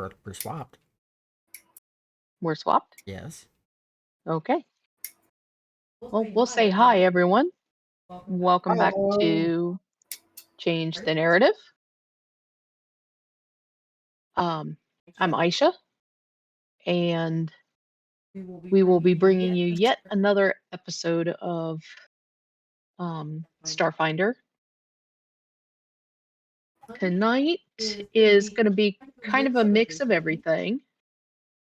We're swapped. We're swapped? Yes. Okay. Well, we'll say hi, everyone. Welcome back to Change the Narrative. I'm Aisha, and we will be bringing you yet another episode of Starfinder. Tonight is going to be kind of a mix of everything.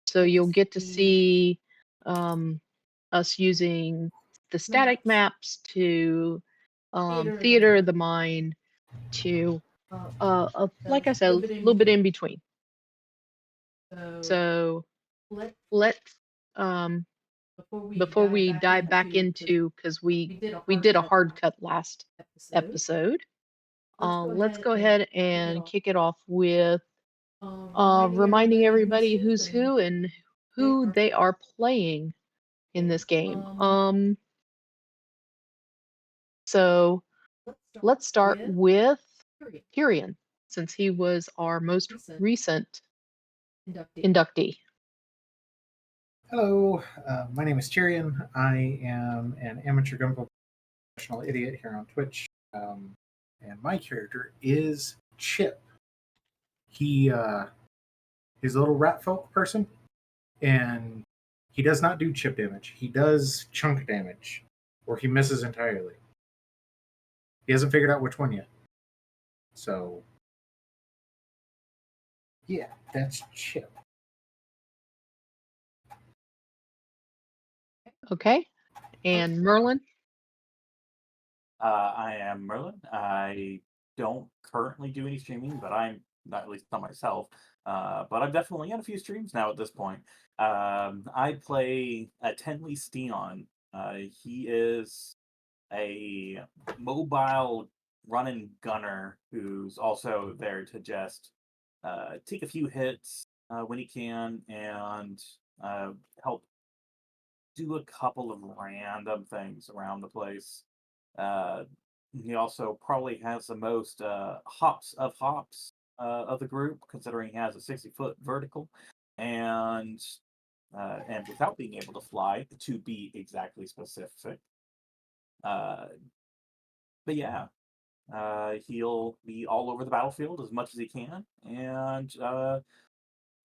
So you'll get to see us using the static maps to theater of the mind to, like I said, a little bit in between. So let's, before we dive back into, because we did a hard cut last episode, let's go ahead and kick it off with reminding everybody who's who and who they are playing in this game. So let's start with Tyrion, since he was our most recent inductee. Hello, my name is Tyrion. I am an amateur gunplay professional idiot here on Twitch, and my character is Chip. He's a little rat folk person, and he does not do chip damage. He does chunk damage, or he misses entirely. He hasn't figured out which one yet. So, yeah, that's Chip. Okay. And Merlin? I am Merlin. I don't currently do any streaming, but I'm not, at least not myself. But I'm definitely in a few streams now at this point. I play Tenley Steon. He is a mobile run and gunner who's also there to just take a few hits when he can and help do a couple of random things around the place. He also probably has the most hops of the group, considering he has a 60-foot vertical, and without being able to fly, to be exactly specific. But yeah, he'll be all over the battlefield as much as he can, and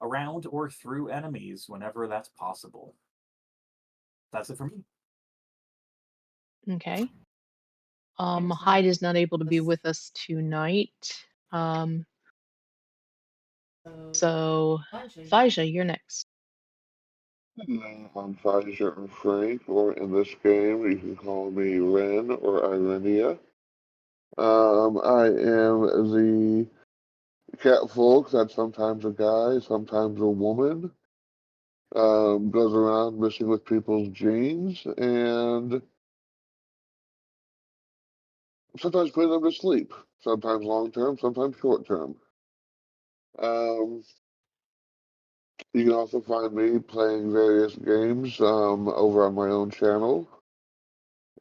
around or through enemies whenever that's possible. That's it for me. Okay. Hyde is not able to be with us tonight. So, ThyriAisha, you're next. I'm Paizo Frank, or in this game, you can call me Ren or Irenia. I am the catfolk that's sometimes a guy, sometimes a woman. Goes around messing with people's genes and sometimes putting them to sleep. Sometimes long term, sometimes short term. You can also find me playing various games over on my own channel.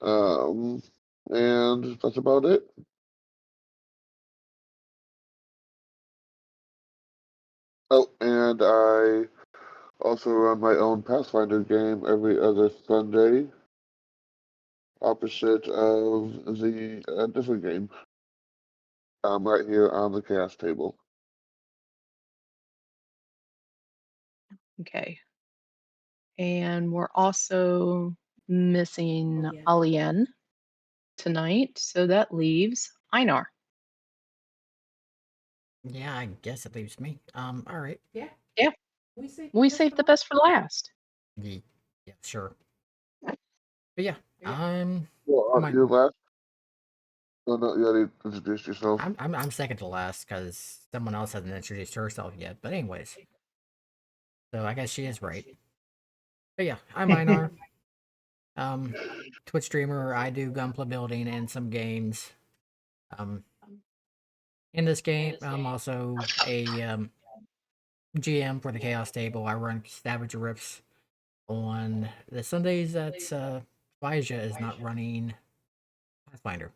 And that's about it. Oh, and I also run my own Pathfinder game every other Sunday, opposite of the different game. I'm right here on the cast table. Okay. And we're also missing Alien tonight, so that leaves Einar. Yeah, I guess it leaves me. All right. Yeah. We saved the best for last. Yeah, sure. But yeah, Well, you're last. Oh, no, you already introduced yourself. I'm second to last because someone else hasn't introduced herself yet. But anyways, so I guess she is right. But yeah, I'm Einar. Twitch streamer. I do gunplay building and some games. In this game, I'm also a GM for the Chaos Table. I run Scavenger Rips on the Sundays that ThyriAisha is not running Pathfinder.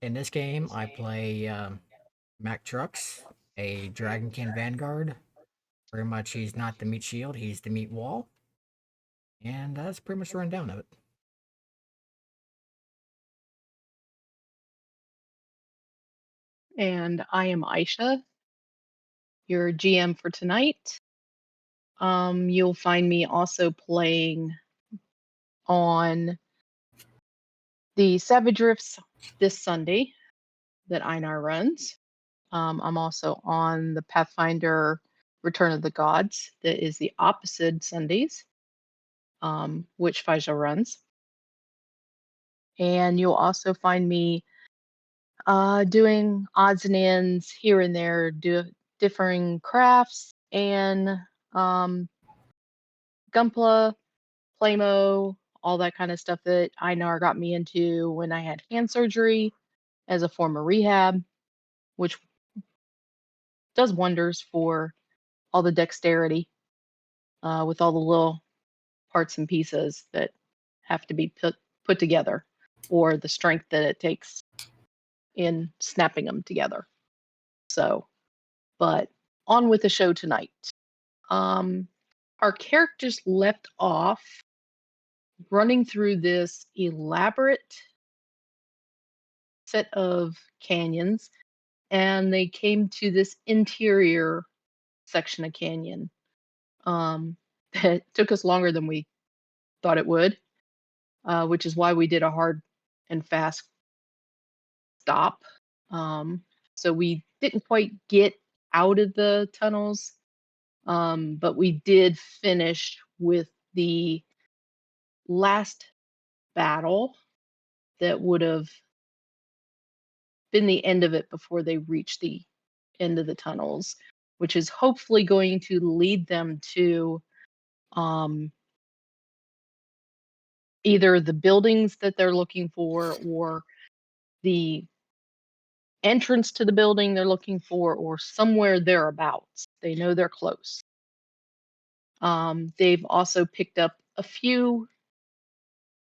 In this game, I play Mack Trucks, a Dragonkin Vanguard. Pretty much, he's not the meat shield, he's the meat wall. And that's pretty much the rundown of it. And I am Aisha, your GM for tonight. You'll find me also playing on the Savage Rifts this Sunday that Einar runs. I'm also on the Pathfinder Return of the Gods that is the opposite Sundays, which Paizo runs. And you'll also find me doing odds and ends here and there, differing crafts and Gunpla, Playmo, all that kind of stuff that Einar got me into when I had hand surgery as a form of rehab, which does wonders for all the dexterity with all the little parts and pieces that have to be put together, or the strength that it takes in snapping them together. So, but on with the show tonight. Our characters left off running through this elaborate set of canyons, and they came to this interior section of canyon that took us longer than we thought it would, which is why we did a hard and fast stop. So we didn't quite get out of the tunnels, but we did finish with the last battle that would have been the end of it before they reached the end of the tunnels, which is hopefully going to lead them to either the buildings that they're looking for, or the entrance to the building they're looking for, or somewhere thereabouts. They know they're close. They've also picked up a few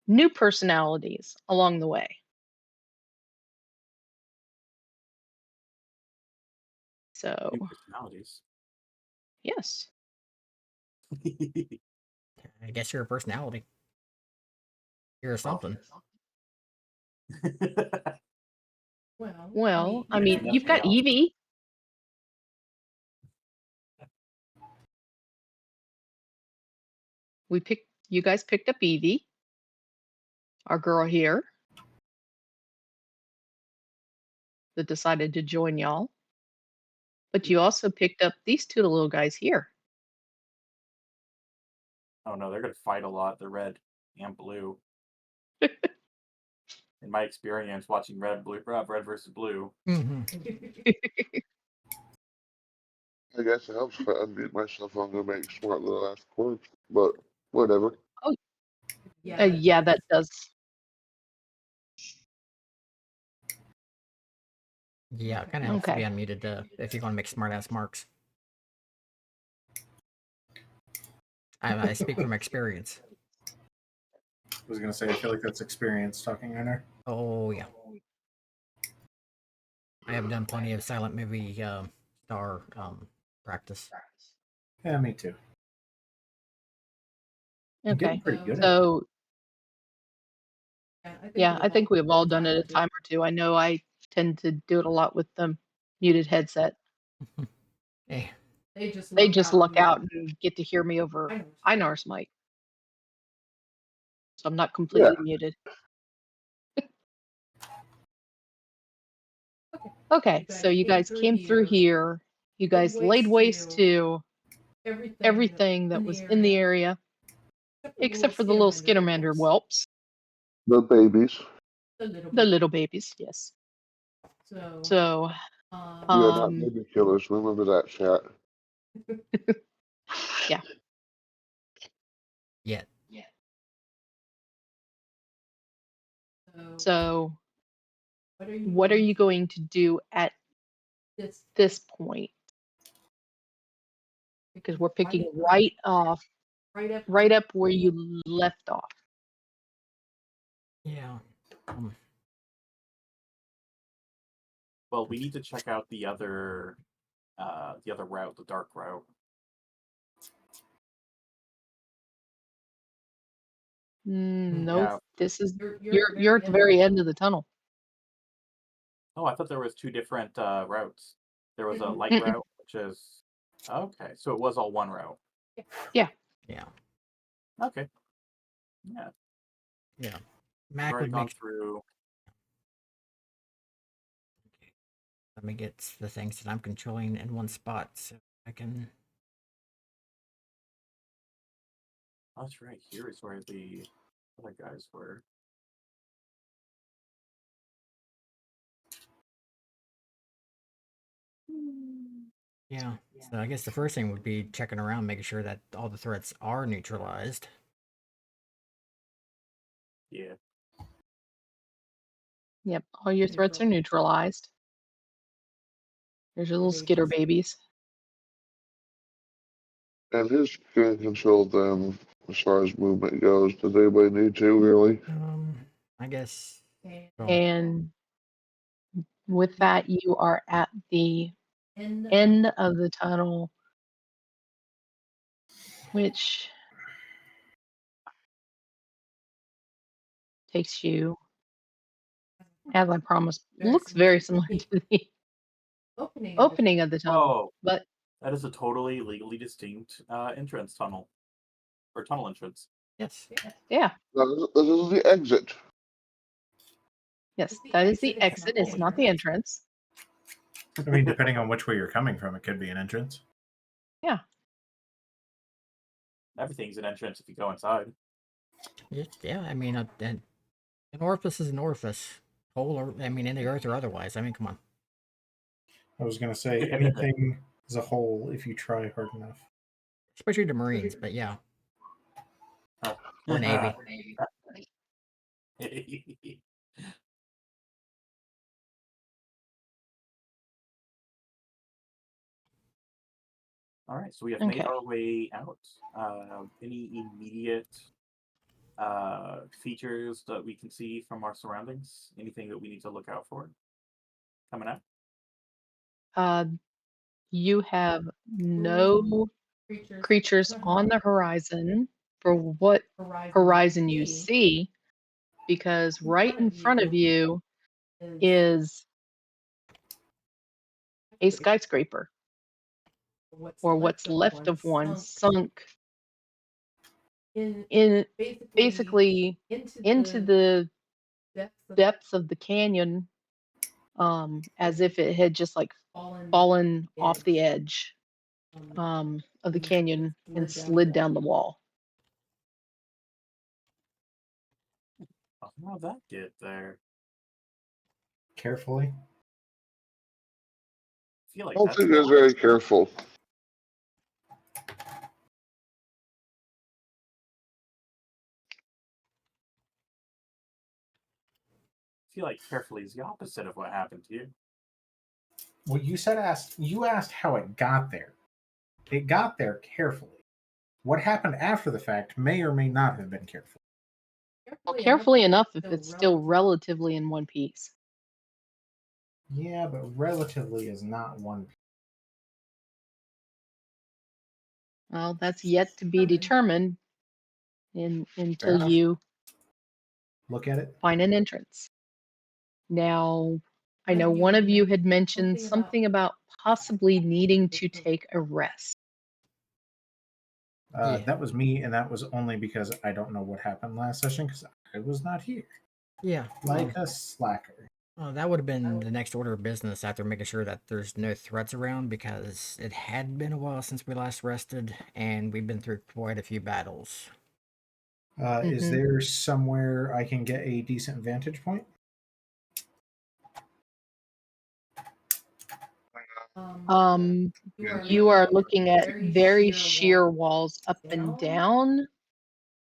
new personalities along the way. So, New personalities. yes. I guess you're a personality. You're something. Well, I if mean, you've nothing got else. Evie. You guys picked up Evie, our girl here, that decided to join y'all. But you also picked up these two little guys here. Oh no, they're gonna fight a lot. They're red and blue. In my experience watching red versus blue. Mm-hmm. I guess it helps if I unmute myself. I'm gonna make smart little ass quirks, but whatever. Oh, yeah, that does. Yeah, it kind of helps to be Okay. unmuted if you're going to make smart ass marks. I speak from experience. I was going to say, I feel like that's experience talking, Einar. Oh, yeah. I have done plenty of silent movie star practice. Yeah, me too. I'm Okay. getting pretty good at it. So, yeah, I think we've all done it a time or two. I know I tend to do it a lot with the muted headset. Hey, They just luck out and get to hear me over Einar's mic. So I'm not completely muted. Okay, so you guys came through here. You guys laid waste to everything that was in the area, except for the little Skinnermander whelps. The babies. The little babies, yes. So, We are not baby killers. Remember that, chat. yeah. yeah. So, what are you going to do at this point? Because we're picking right up where you left off. Yeah. Well, we need to check out the other the other route, the dark route. No, Yeah. this is you're at the very end of the tunnel. Oh, I thought there was two different routes. There was a light Mm-mm. route, which is okay. So it was all one route. Yeah. Yeah. Okay. Yeah. Yeah. I've Mac already would gone make. through. Let me get the things that I'm controlling in one spot so I can. Oh, that's right. Here is where the other guys were. Yeah. So I guess the first thing would be checking around, making sure that all the threats are neutralized. Yeah. Yep. All your threats are neutralized. There's your little skitter babies. And who's going to control them as far as movement goes? Does anybody need to, really? I guess. Well, And with that, you are at the end of the tunnel, which takes you, as I promised, looks very similar to the opening of the tunnel. Oh, But that is a totally legally distinct entrance tunnel or tunnel entrance. yes. yeah, This is the exit. yes, that is the exit. It's not the entrance. I mean, depending on which way you're coming from, it could be an entrance. Yeah. Everything's an entrance if you go inside. Yeah. I mean, an orifice is an orifice. Hole, or I mean, in the earth or otherwise. I mean, come on. I was going to say anything is a hole if you try hard enough. Especially the Marines, but yeah. Or Navy. All right, so we have Okay. made our way out. Any immediate features that we can see from our surroundings? Anything that we need to look out for coming out? You have no creatures on the horizon for what horizon you see, because right in front of you is a skyscraper, or what's left of one, sunk in basically into the depths of the canyon, as if it had just like fallen off the edge of the canyon and slid down the wall. How'd that get there? Carefully. I feel like Hopefully, that's you guys are very careful. I feel like carefully is the opposite of what happened to you. Well, you asked how it got there. It got there carefully. What happened after the fact may or may not have been careful. Well, carefully enough if it's still relatively in one piece. Yeah, but relatively is not one piece. Well, that's yet to be determined until enough. you Look at it. find an entrance. Now, I know one of you had mentioned something about possibly needing to take a rest. Yeah. That was me, and that was only because I don't know what happened last session because I was not here. Yeah. Like a slacker. Well, that would have been the next order of business after making sure that there's no threats around, because it had been a while since we last rested, and we've been through quite a few battles. Is there somewhere I can get a decent vantage point? You are looking at very sheer walls up and down.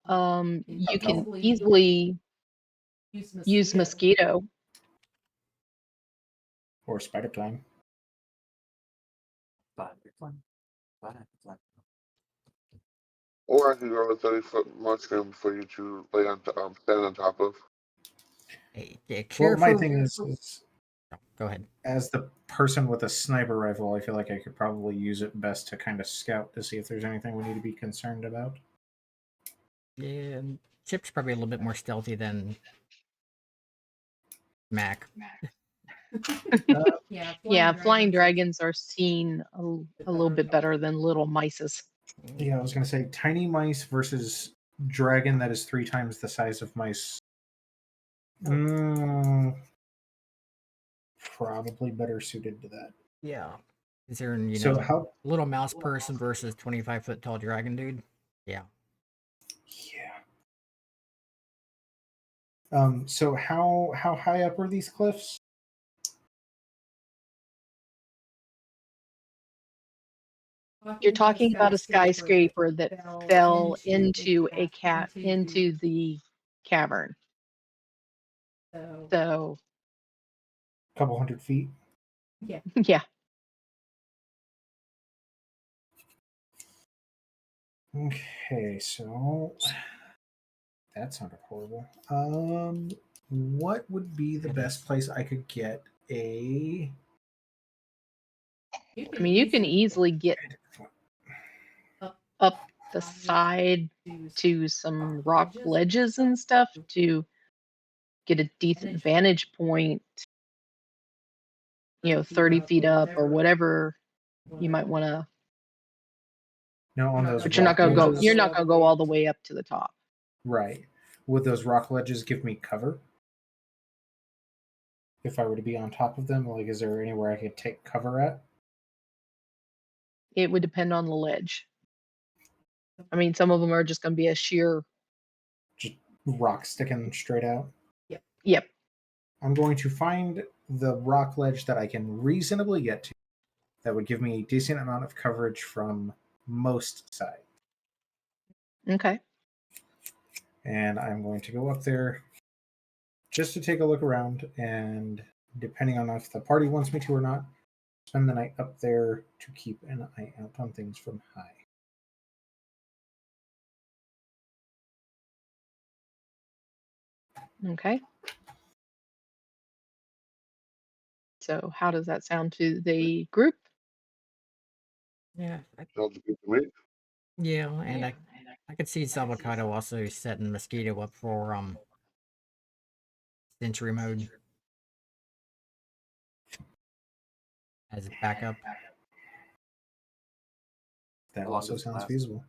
You can easily use mosquito. Or spider climb? Or I could grow a 30-foot mushroom for you to stand on top of. Hey, yeah, Well, my careful. thing is Go ahead. As the person with a sniper rifle, I feel like I could probably use it best to kind of scout to see if there's anything we need to be concerned about. Yeah, Chip's probably a little bit more stealthy than Mac. Yeah, flying dragons are seen a little bit better than little mices. Yeah, I was going to say tiny mice versus dragon that is 3 times the size of mice. Probably better suited to that. Yeah. Considering, you So know, how? little mouse person versus 25-foot tall dragon dude. Yeah. Yeah. So how high up are these cliffs? You're talking about a skyscraper that fell into the cavern. So A couple hundred feet. yeah. Okay, so that sounded horrible. What would be the best place I could get a? I mean, you can easily get up the side to some rock ledges and stuff to get a decent vantage point, 30 feet up or whatever you might want to, No, on those. but you're not going to go all the way up to the top. Right. Would those rock ledges give me cover? If I were to be on top of them, like, is there anywhere I could take cover at? It would depend on the ledge. I mean, some of them are just going to be a sheer. Just rock sticking straight out? Yep. I'm going to find the rock ledge that I can reasonably get to that would give me a decent amount of coverage from most sides. Okay. And I'm going to go up there just to take a look around, and depending on if the party wants me to or not, spend the night up there to keep an eye out on things from high. Okay. So how does that sound to the group? Yeah. Sounds good to me. Yeah, and I could see Salvacado also setting Mosquito up for Sentry mode as backup. That How long also does it sounds last? feasible.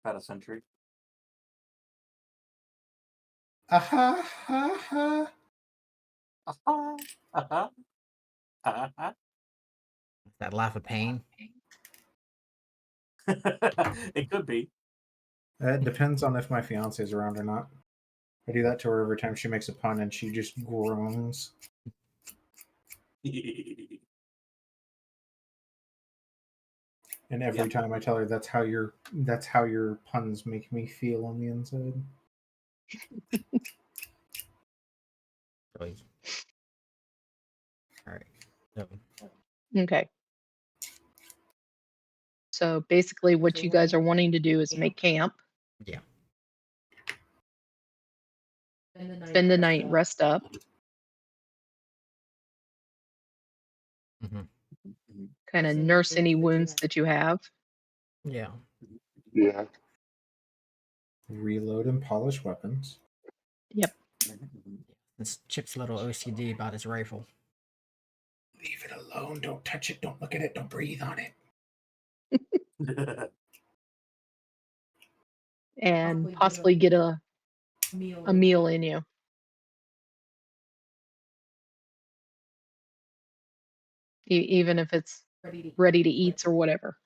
About a century. Aha, ha, ha. Uh-huh. Uh-huh. Uh-huh. That laugh of pain. It could be. It depends on if my fiance is around or not. I do that to her every time she makes a pun, and she just groans. And every time I tell her that's how your puns make me feel on the inside. All right. So, Okay. So basically what you guys are wanting to do is make camp. yeah. Spend the night, rest up, hmm kind of nurse any wounds that you have. Yeah. Yeah. Reload and polish weapons. Yep. This Chip's little OCD about his rifle. Leave it alone. Don't touch it. Don't look at it. Don't breathe on it. And possibly get a meal in you. Even if it's ready to eat or whatever.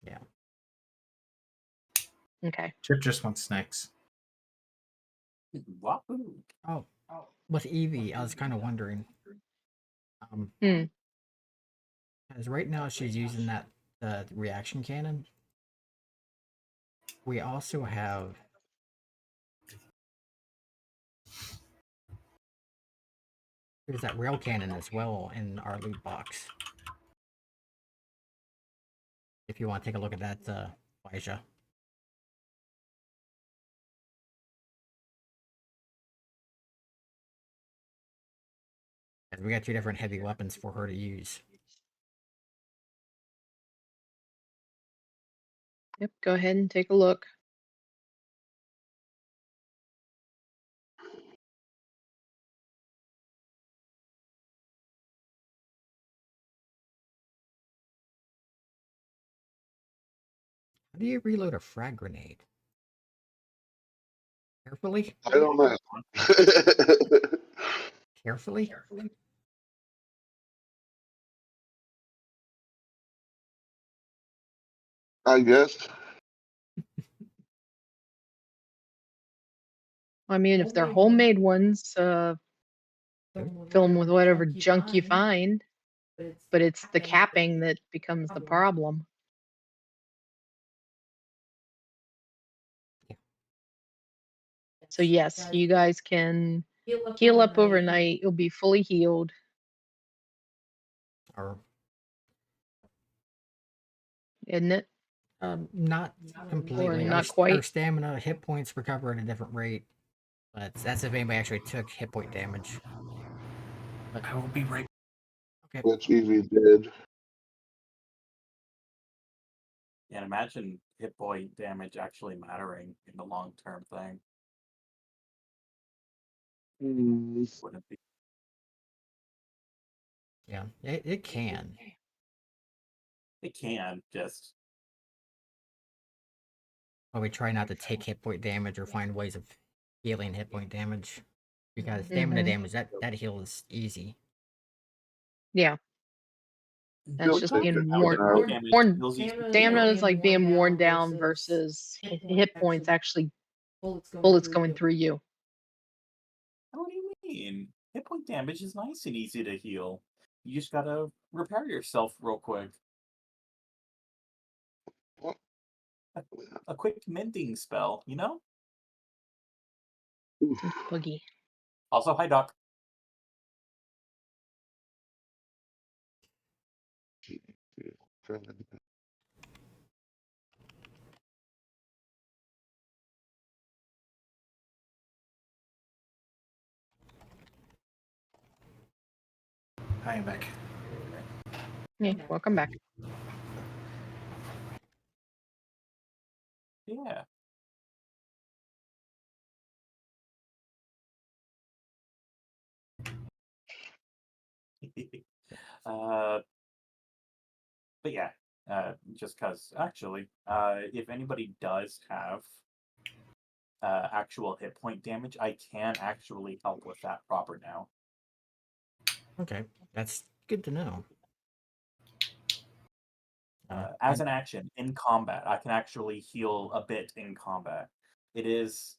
Yeah. Okay. Chip just wants snacks. Wahoo. Oh, with Evie, I was kind of wondering. Hmm. Because right now she's using that reaction cannon. We also have there's that rail cannon as well in our loot box. If you want to take a look at that, ThyriAisha. 'Cause we got 2 different heavy weapons for her to use. Yep, go ahead and take a look. How do you reload a frag grenade? Carefully? I don't know. Carefully? I guess. I mean, if they're homemade ones, fill them with whatever junk you find, but it's the capping that becomes the problem. Yeah. So yes, you guys can heal up overnight. You'll be fully healed. Or Isn't it? not completely. not Our quite? stamina hit points recover at a different rate. But that's if anybody actually took hit point damage. But I will be right. okay. Which Evie did. And imagine hit point damage actually mattering in the long term thing. Wouldn't it be? Yeah, it can. It can just. But we try not to take hit point damage or find ways of healing hit point damage. Because stamina Mhm. damage, that heal is easy. Yeah, that's You'll just take being it worn. out. Damage worn heals you to Stamina heal. is like being worn down versus hit points actually bullets going through you. What do you mean? Hit point damage is nice and easy to heal. You just gotta repair yourself real quick. A quick mending spell, you know? Boogie. Also, hi, Doc. I am back. Yeah, welcome back. Yeah. uh, but yeah, just because actually, if anybody does have actual hit point damage, I can actually help with that proper now. Okay, that's good to know. As an action in combat, I can actually heal a bit in combat. It is,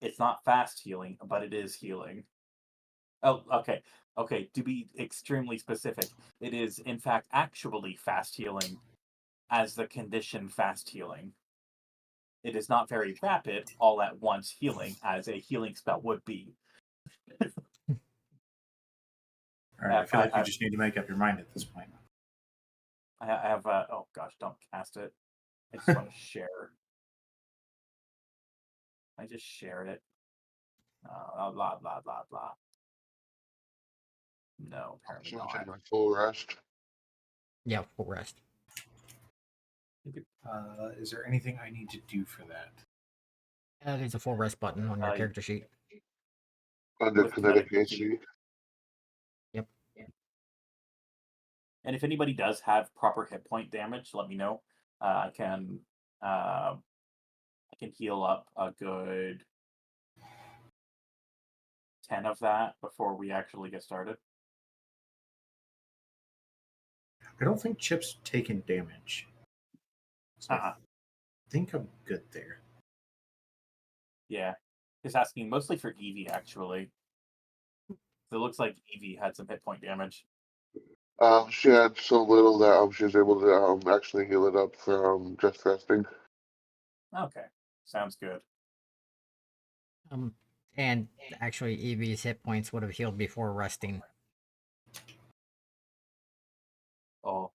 it's not fast healing, but it is healing. Oh, okay. Okay, to be extremely specific, it is in fact actually fast healing as the condition fast healing. It is not very rapid, all at once healing, as a healing spell would be. All right, I feel like you just need to make up your mind at this point. I have, oh gosh, don't cast it. I just want to share. I just share it. Blah, blah, blah, blah, blah. No, apparently Should I not. take my full rest? Yeah, full rest. Is there anything I need to do for that? There's a full rest button on your character sheet. Under With kinetic kinetic AC. Yep. And if anybody does have proper hit point damage, let me know. I can heal up a good 10 of that before we actually get started. I don't think Chip's taken damage. So I think I'm good there. Yeah. Just asking mostly for Evie, actually. It looks like Evie had some hit point damage. She had so little that she was able to actually heal it up from just resting. Okay. Sounds good. And actually, Evie's hit points would have healed before resting. Oh.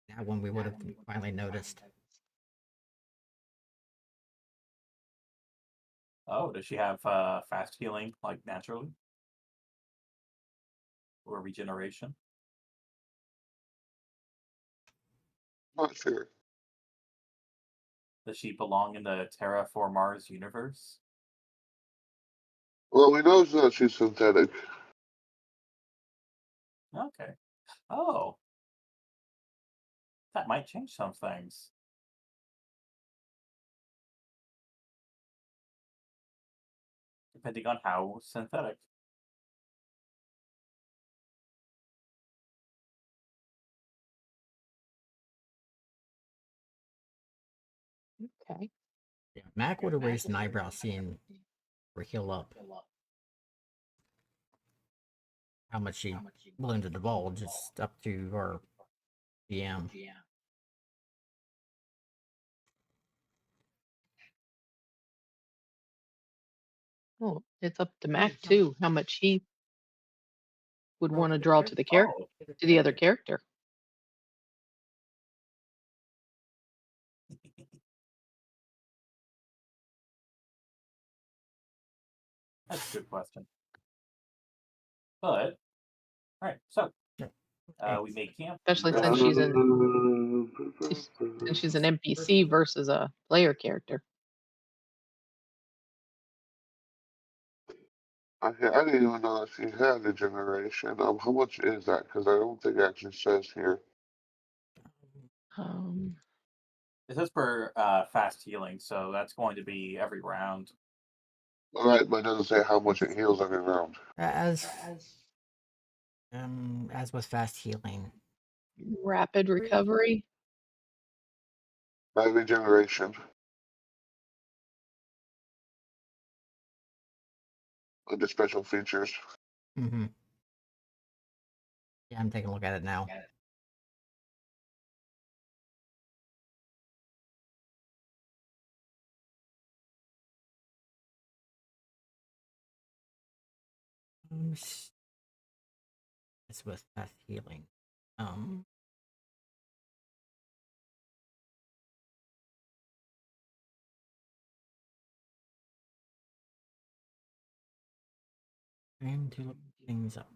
That one we would have finally noticed. Oh, does she have fast healing, like naturally? Or regeneration? Not sure. Does she belong in the Terra for Mars universe? Well, we know that she's synthetic. Okay. Oh, that might change some things. Depending on how synthetic. Okay. Yeah, Mac would have raised an eyebrow seeing her heal up. How much she willing to divulge is up to our GM. Oh, it's up to Mac too, how much he would want to draw to the character, Oh, to the other character. that's a good question. But, all right, so we made camp. Especially We since she's an Uh, NPC versus a player character. I didn't even know that she had a generation. How much is that? Because I don't think it actually says here. Um, It says for fast healing, so that's going to be every round. All right, but it doesn't say how much it heals every round. As with fast healing. rapid recovery. By regeneration. Under special features. Mm-hmm. Yeah, I'm taking a look at it now. It's with fast healing. Trying to look things up.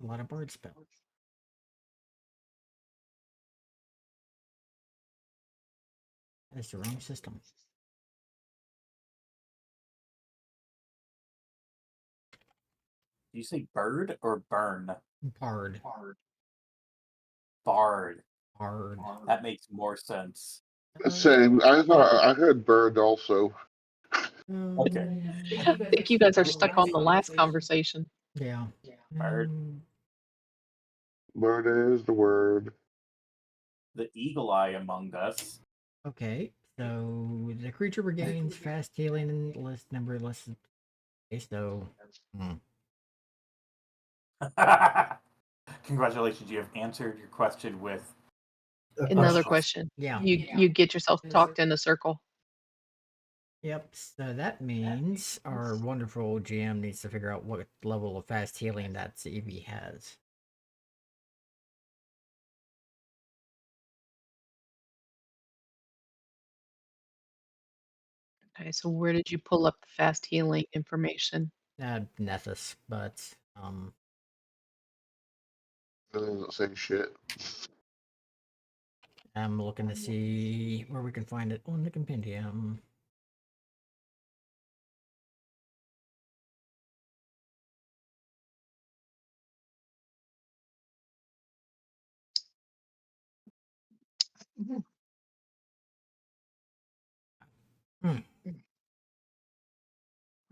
A lot of bird spells. That is the wrong system. Do you say bird or burn? Bard. Bard. Bard. That makes more sense. Same. I heard bird also. Okay. I think you guys are stuck on the last conversation. Yeah. Bird. Bird is the word. The eagle eye among us. Okay, so the creature regains fast healing and less number less. Okay, so Congratulations, you have answered your question with Another question. yeah. You get yourself talked in a circle. Yep. So that means our wonderful GM needs to figure out what level of fast healing that Evie has. Okay, so where did you pull up the fast healing information? Nethys, but It doesn't say shit. I'm looking to see where we can find it on the compendium.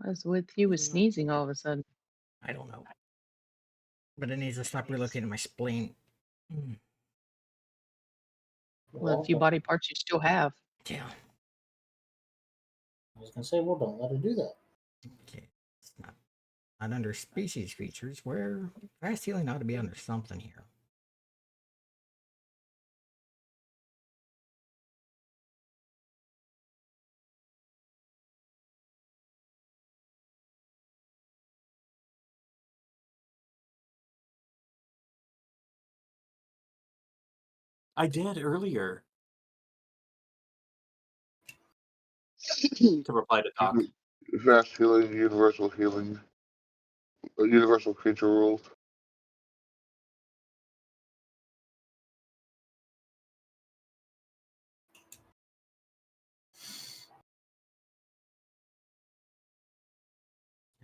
I was with you with sneezing all of a sudden. I don't know. But it needs to stop relocating my spleen. Well, a few body parts you still have. Yeah. I was gonna say, well, don't let her do that. Okay. It's not under species features, where fast healing ought to be under something here. I did earlier to reply to Doc. Fast healing, universal healing, universal creature rules.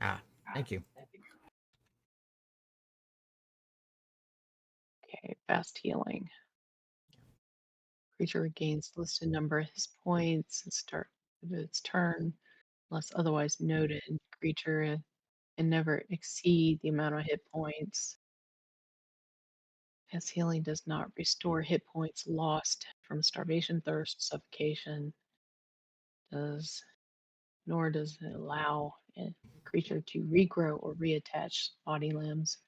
Ah, thank you. Okay, fast healing. Creature regains listed number of his points and start of its turn, unless otherwise noted. Creature can never exceed the amount of hit points. Fast healing does not restore hit points lost from starvation, thirst, suffocation. Nor does it allow a creature to regrow or reattach body limbs.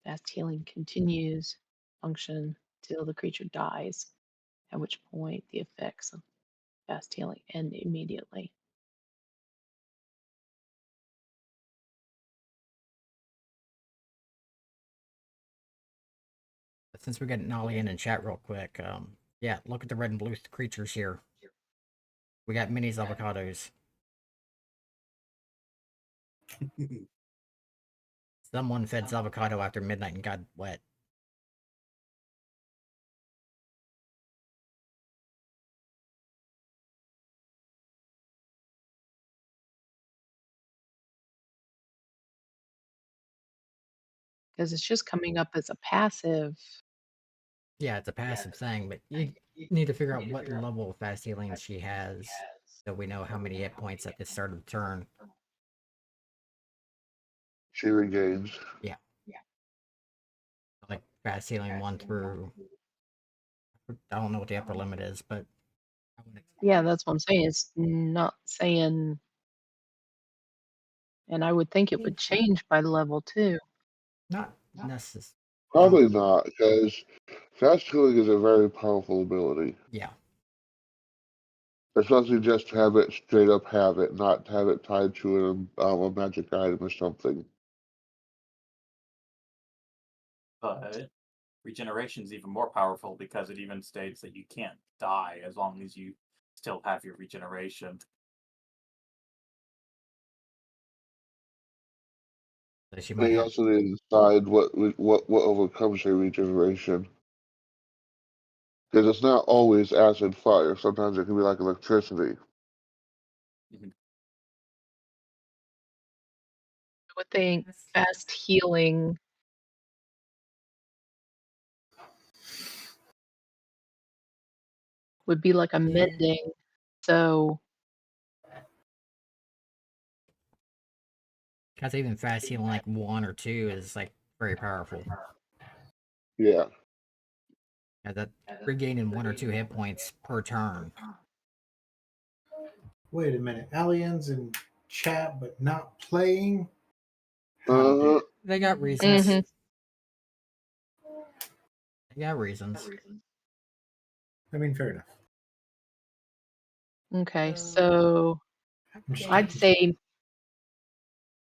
Fast healing continues function till the creature dies, at which point the effects of fast healing end immediately. But since we're getting Nolly in chat real quick, yeah, look at the red and blue creatures here. We got minis avocados. Someone fed avocado after midnight and got wet. Because it's just coming up as a passive. Yeah, it's a passive thing, but you need to figure out what level of fast healing she has, so we know how many hit points at the start of the turn. She regains. Yeah. Like fast healing 1 through. I don't know what the upper limit is, but Yeah, that's what I'm saying. It's not saying, and I would think it would change by level too. not necessarily. Probably not, because fast healing is a very powerful ability. Yeah. Especially just to have it straight up have it, not have it tied to a magic item or something. But regeneration is even more powerful because it even states that you can't die as long as you still have your regeneration. So she And might you have. also need to decide what overcomes your regeneration. Because it's not always acid fire. Sometimes it can be like electricity. Mhm. I would think fast healing would be like a mending. So Because even fast healing like 1 or 2 is like very powerful. Yeah. Yeah, that regaining 1 or 2 hit points per turn. Wait a minute. Aliens in chat but not playing? Uh-huh. They got reasons. Mhm. They got reasons. I mean, fair enough. Okay, so I'm just I'd say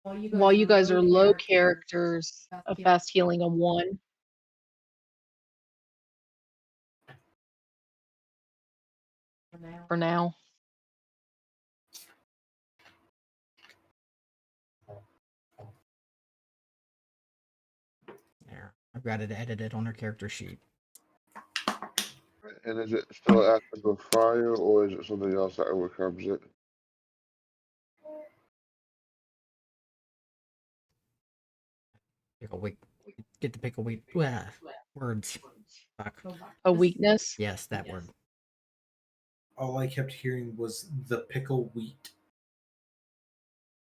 while you guys are low characters, a fast healing of 1. For now. There. I've got it edited on her character sheet. And is it still active with fire, or is it something else that overcomes it? Pickle week. Get the pickle week. Words. Fuck. A weakness? Yes, that word. all I kept hearing was the pickle wheat.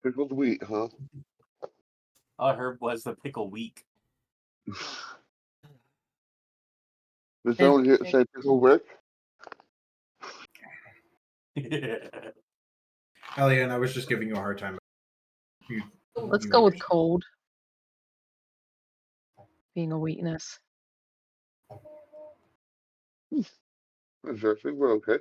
Pickled wheat, huh? All I heard was the pickle week. Did someone say pickle Rick? Elian, I was just giving you a hard time. Let's go with cold. Being a weakness. Interesting, but okay.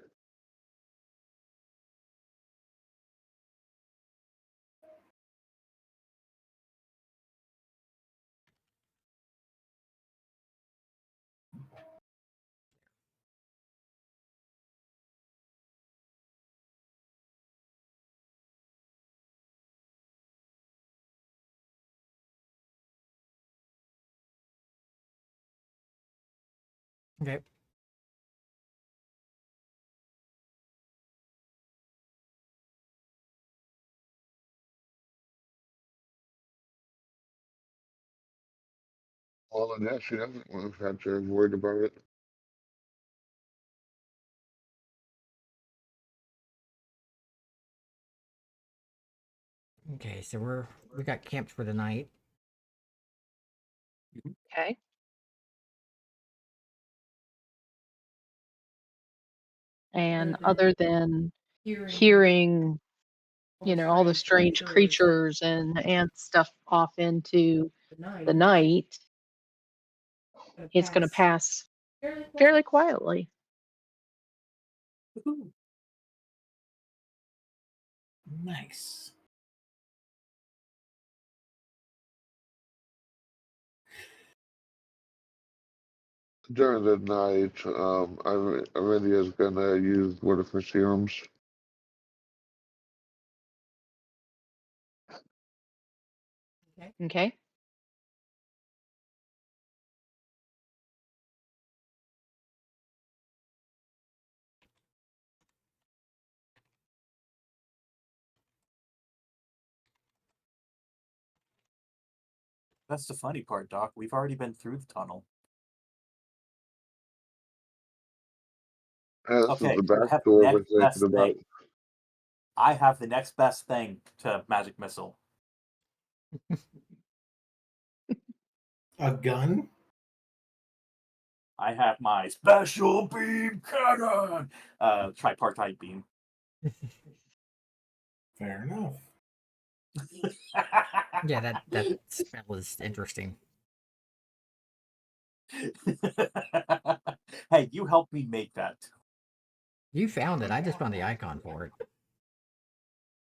Okay. Well, and yeah, she hasn't had to worried about it. Okay, so we got camped for the night. Okay. And other than hearing, all the strange creatures and stuff off into the night, it's going to pass fairly quietly. Woohoo. Nice. During the night, Irenia's gonna use one of her serums. Okay. That's the funny part, Doc. We've already been through the tunnel. This Okay, is the I back have the door we're next best thinking about. thing. I have the next best thing to magic missile. A gun? I have my special beam cannon, tripartite beam. Fair enough. Yeah, that spell is interesting. Hey, you helped me make that. You found it. I just found the icon for it.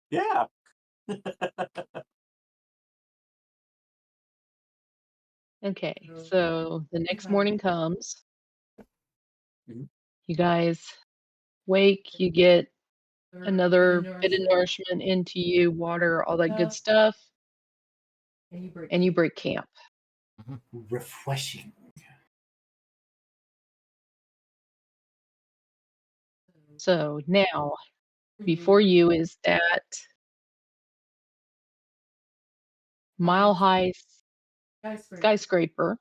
Yeah. Okay. So the next morning comes. Mhm. You guys wake, you get another bit of nourishment into you, water, all that good stuff, and you break camp. Refreshing. So now, before you is that mile-high skyscraper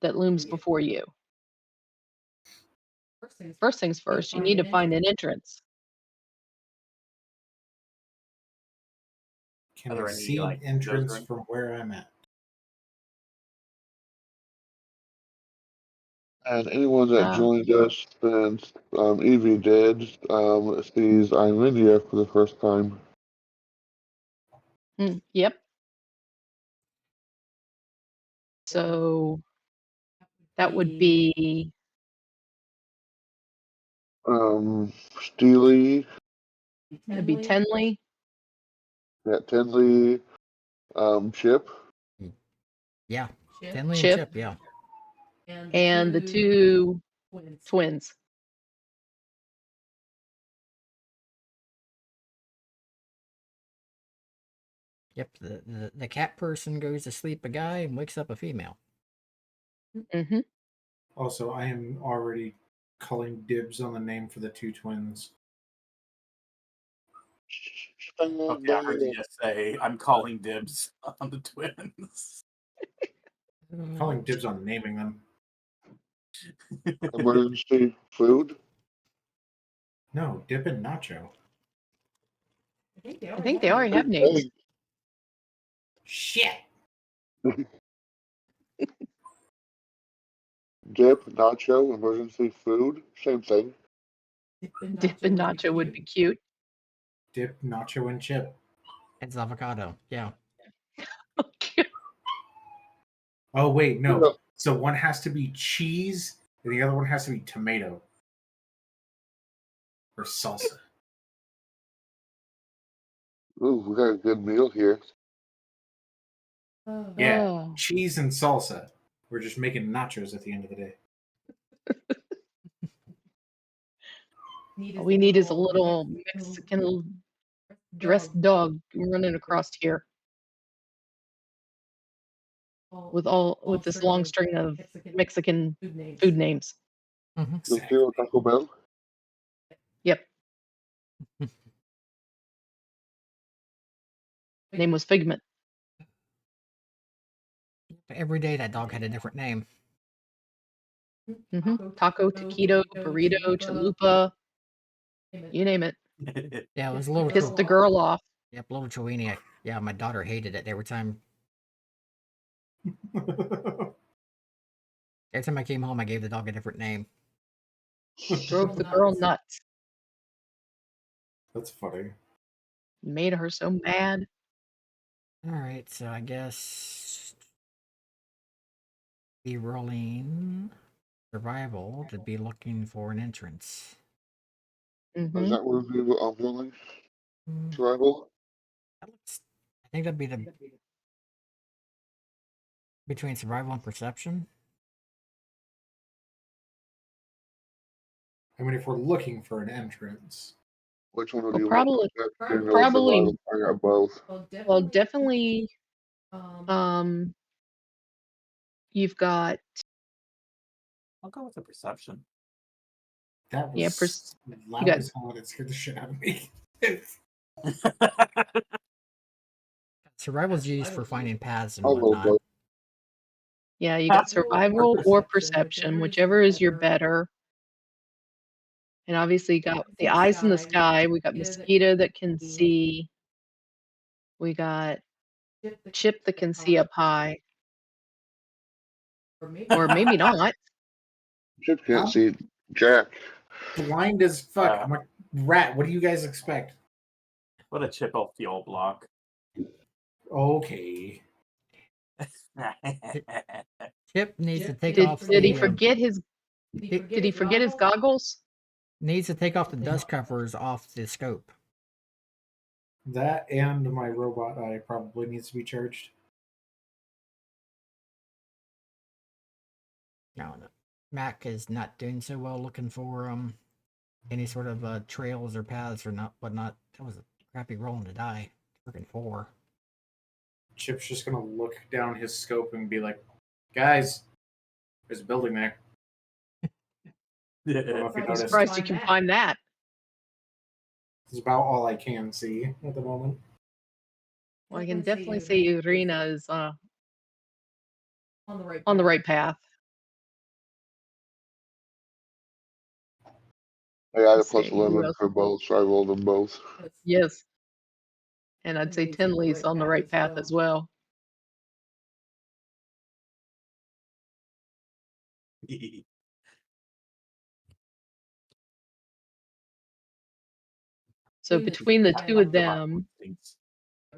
that looms before you. First things first, you need to find an entrance. Can Are I there any, see like, an entrance windows or from where I'm at? And anyone that Uh, joined us since Evie did sees Irenia for the first time. Yep. So that would be Steely, that'd be Tenley, yeah, Tinley, Chip, Yeah, Finley and Chip, Chip. Yeah. and the two twins. Yep. The cat person goes to sleep a guy and wakes up a female. Mm-hmm. Also, I am already calling dibs on the name for the two twins. Okay, I heard you just say I'm calling dibs on the twins. Calling dibs on naming them. emergency food. No, Dip and Nacho. I think they already have names. Hey, Shit! dip, nacho, emergency food, same thing. Dip and Nacho would be cute. Dip, Nacho, and Chip. It's avocado. Yeah. Oh, wait, no. Yeah. So one has to be cheese, and the other one has to be tomato. Or salsa. Ooh, we got a good meal here. Yeah, Oh. cheese and salsa. We're just making nachos at the end of the day. All we need is a little Mexican dressed dog running across here. with this long string of Mexican food names. Mm-hmm. The Kilo Taco Bell. Yep. Name was Figment. Every day that dog had a different name. Taco, taquito, burrito, chalupa, you name it. Yeah, it was a little. Pissed the girl off. Yep, little Chewini. Yeah, my daughter hated it every time. Every time I came home, I gave the dog a different name. Drove the girl nuts. That's funny. Made her so mad. All right, so I guess be rolling survival to be looking for an entrance. Is that what we do on building? Survival? I think that'd be the between survival and perception. I mean, if we're looking for an entrance, Which one would Well, you probably- want? probably- I got both. Well, definitely. You've got I'll go with the perception. that Yeah, was loud got- as hell and it scared the shit out of me. Survival's used for finding paths and I'll go whatnot. both. you got survival or perception, whichever is your better. And obviously you got the eyes in the sky. We got mosquito that can see. We got chip that can see up high. Or maybe not. Chip can't see Jack. Blind as fuck. Uh. I'm a rat. What do you guys expect? What a chip off the old block. Okay. Chip needs to take Did off. he the, forget his did he forget his goggles? Needs to take off the dust covers off the scope. That and my robot eye probably needs to be charged. No. Mac is not doing so well looking for any sort of trails or paths or not whatnot. That was a crappy rolling to die. Freaking 4. Chip's just gonna look down his scope and be like, "Guys, there's a building there." I don't know if you I'm noticed. surprised you can find that. It's about all I can see at the moment. Well, I can definitely say Irina is on the right path. I got a Let's plus see, 11 who else? for both, so I rolled them both. Yes. And I'd say Tinley's on the right path as well. So between the two of them,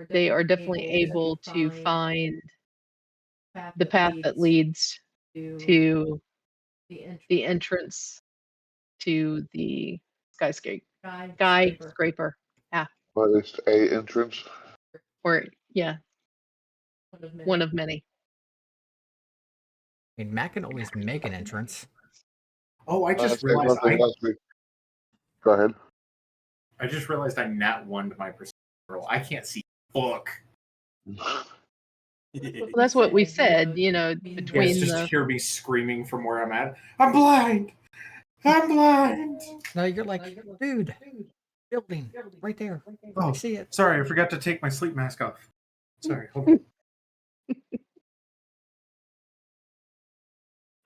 they are definitely able to find the path that leads to the entrance to the skyscraper. But it's a entrance. Or yeah, one of many. I mean, Mac can always make an entrance. Oh, I just Say realized nothing last week. Go ahead. I nat 1'd my perception roll. I can't see fuck. Well, that's what we said, Yeah, between it's just the hear me screaming from where I'm at. I'm blind. I'm blind. No, you're like, dude, building right there. Oh, I see it. sorry, I forgot to take my sleep mask off. Sorry. Hold on.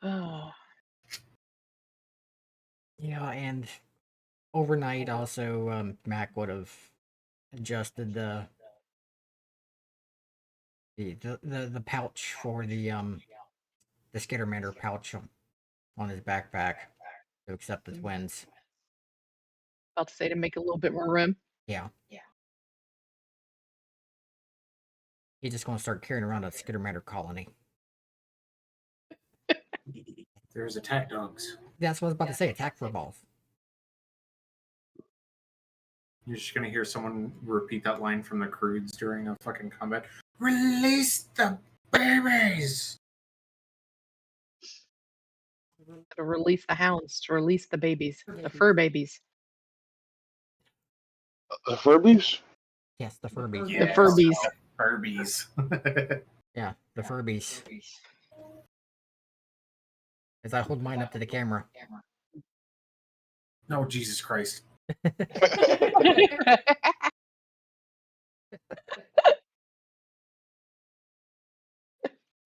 oh, Yeah, and overnight also Mac would have adjusted the pouch for the skittermander pouch on his backpack to accept the twins. about to say to make a little bit more room. Yeah. He's just gonna start carrying around a skittermander colony. There's attack dogs. That's what I was about to say. Attack for balls. You're just gonna hear someone repeat that line from the Croods during a fucking combat. Release the babies! To release the hounds, to release the babies, the fur babies. The Furbies? Yes, the Furby. Yes, Furbies. Furbies. Yeah, the Furbies. As I hold mine up to the camera. No, Jesus Christ.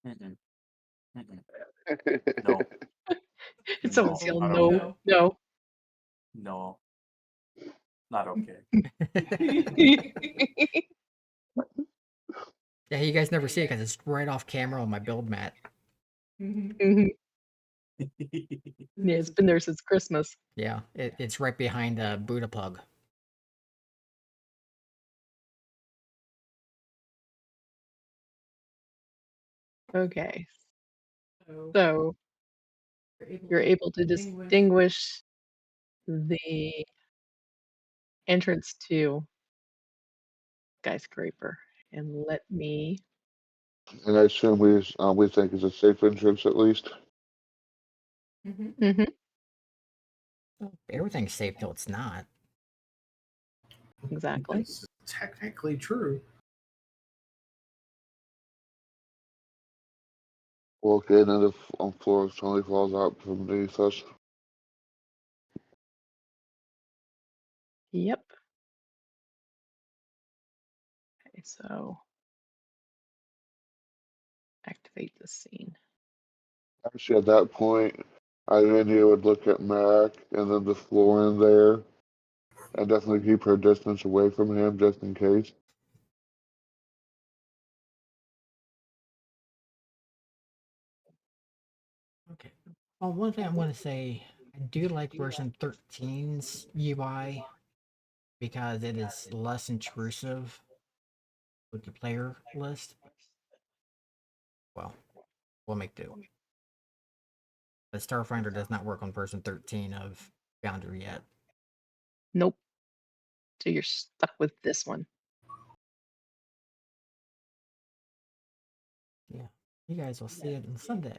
Mm-mm. Mm-mm. No. Someone's No, yelling, not no, okay. no. No. Not okay. Yeah, you guys never see it because it's right off camera on my build mat. Mhm. Yeah, it's been there since Christmas. Yeah, it's right behind a Buddha plug. Okay. So you're able to distinguish the entrance to skyscraper. And let me. And I assume we think it's a safe entrance at least. Mhm. Well, everything's safe till it's not. Exactly. This is technically true. Walk in and the floor suddenly falls out from beneath us. Yep. Okay, so activate the scene. Actually, at that point, Irenia would look at Mac and then the floor in there, and definitely keep her distance away from him just in case. Okay. Well, one thing I want to say, I do like version 13's UI because it is less intrusive with the player list. Well, we'll make do. The Starfinder does not work on version 13 of Foundry yet. Nope. So you're stuck with this one. Yeah. You guys will see it on Sunday.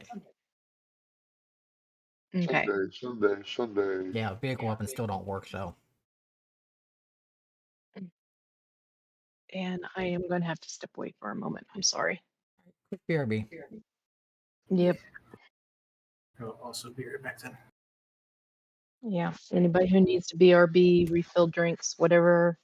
Okay. Sunday. Yeah, vehicle weapons still don't work though. And I am going to have to step away for a moment. I'm sorry. Quick BRB. Yep. I'll also be right back then. Yeah. Anybody who needs to BRB, refill drinks, whatever.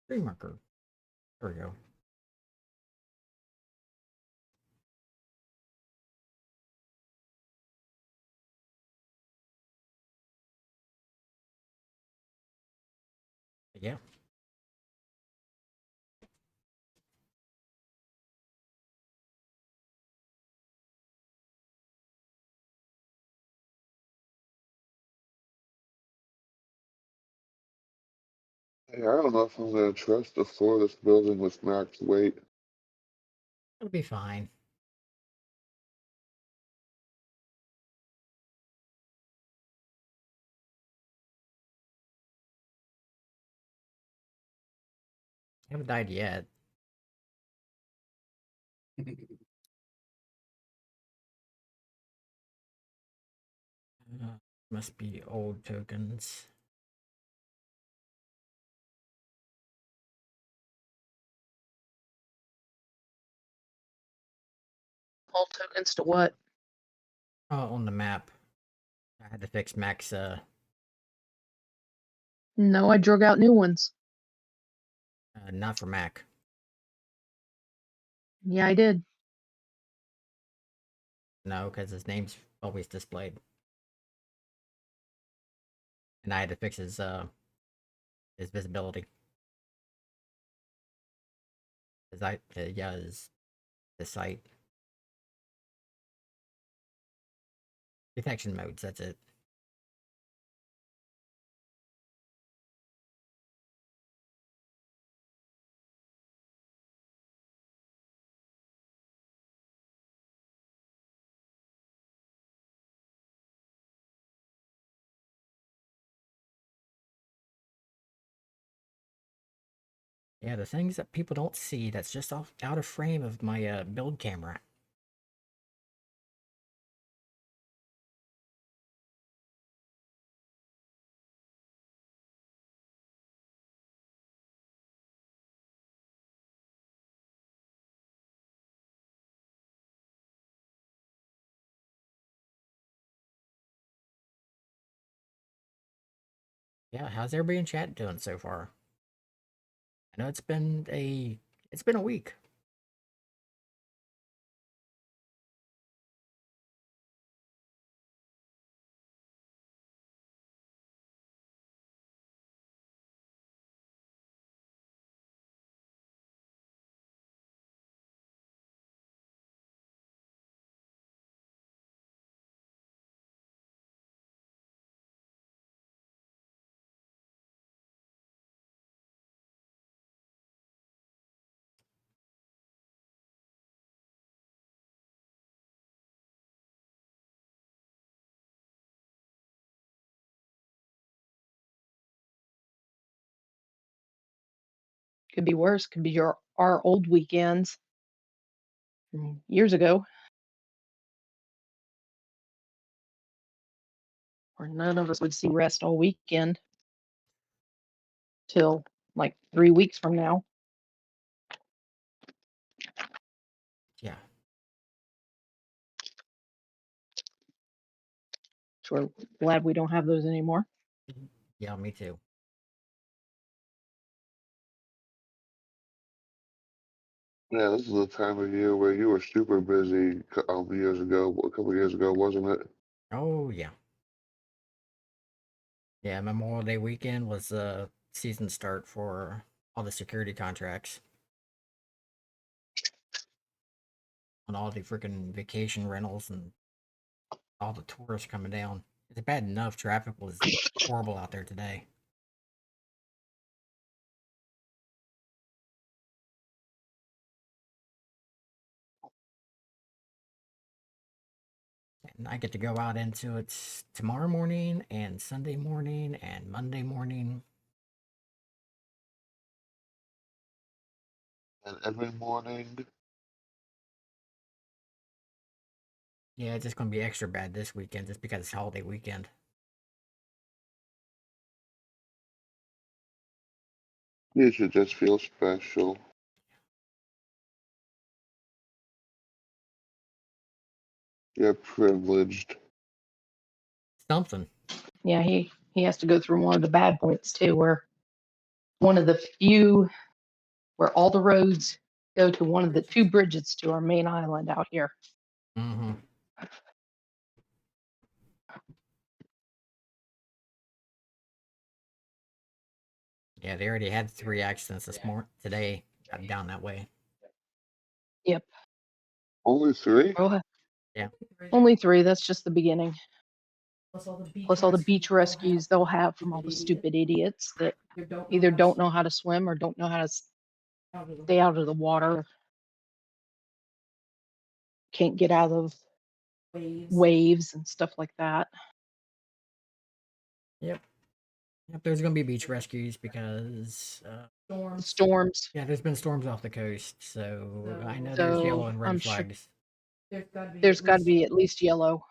Screen marker. There we go. Yeah. Hey, I don't know if I'm gonna trust the floor of this building with Mac's weight. It'll be fine. I haven't died yet. Must be old tokens. All tokens to what? On the map. I had to fix Max. No, I drug out new ones. Not for Mac. Yeah, I did. No, because his name's always displayed, and I had to fix his visibility. His sight detection modes. That's it. Yeah, the things that people don't see that's just out of frame of my build camera. Yeah, how's everybody in chat doing so far? I know it's been a week. Could be worse. Could be our old weekends from years ago, where none of us would see rest all weekend till like 3 weeks from now. Yeah. So we're glad we don't have those anymore. Yeah, me too. Yeah, this is the time of year where you were super busy years ago, a couple years ago, wasn't it? Oh yeah. Yeah, Memorial Day weekend was season start for all the security contracts on all the freaking vacation rentals and all the tourists coming down. It's bad enough traffic was horrible out there today. And I get to go out into it tomorrow morning and Sunday morning and Monday morning. And every morning, Yeah, it's just gonna be extra bad this weekend just because it's holiday weekend. you should just feel special. You're privileged. Something. Yeah, he has to go through one of the bad points too, where one of the few where all the roads go to one of the two bridges to our main island out here. Mm-hmm. Yeah, they already had 3 accidents today down that way. Yep. Only 3? Oh, Yeah. only 3. That's just the beginning. Plus all the beach rescues they'll have from all the stupid idiots that either don't know how to swim or don't know how to stay out of the water, can't get out of waves and stuff like that. Yep. Yep. There's gonna be beach rescues because Storms. yeah, there's been storms off the coast, so I know there's So yellow and red I'm sure flags. there's got to be at least yellow.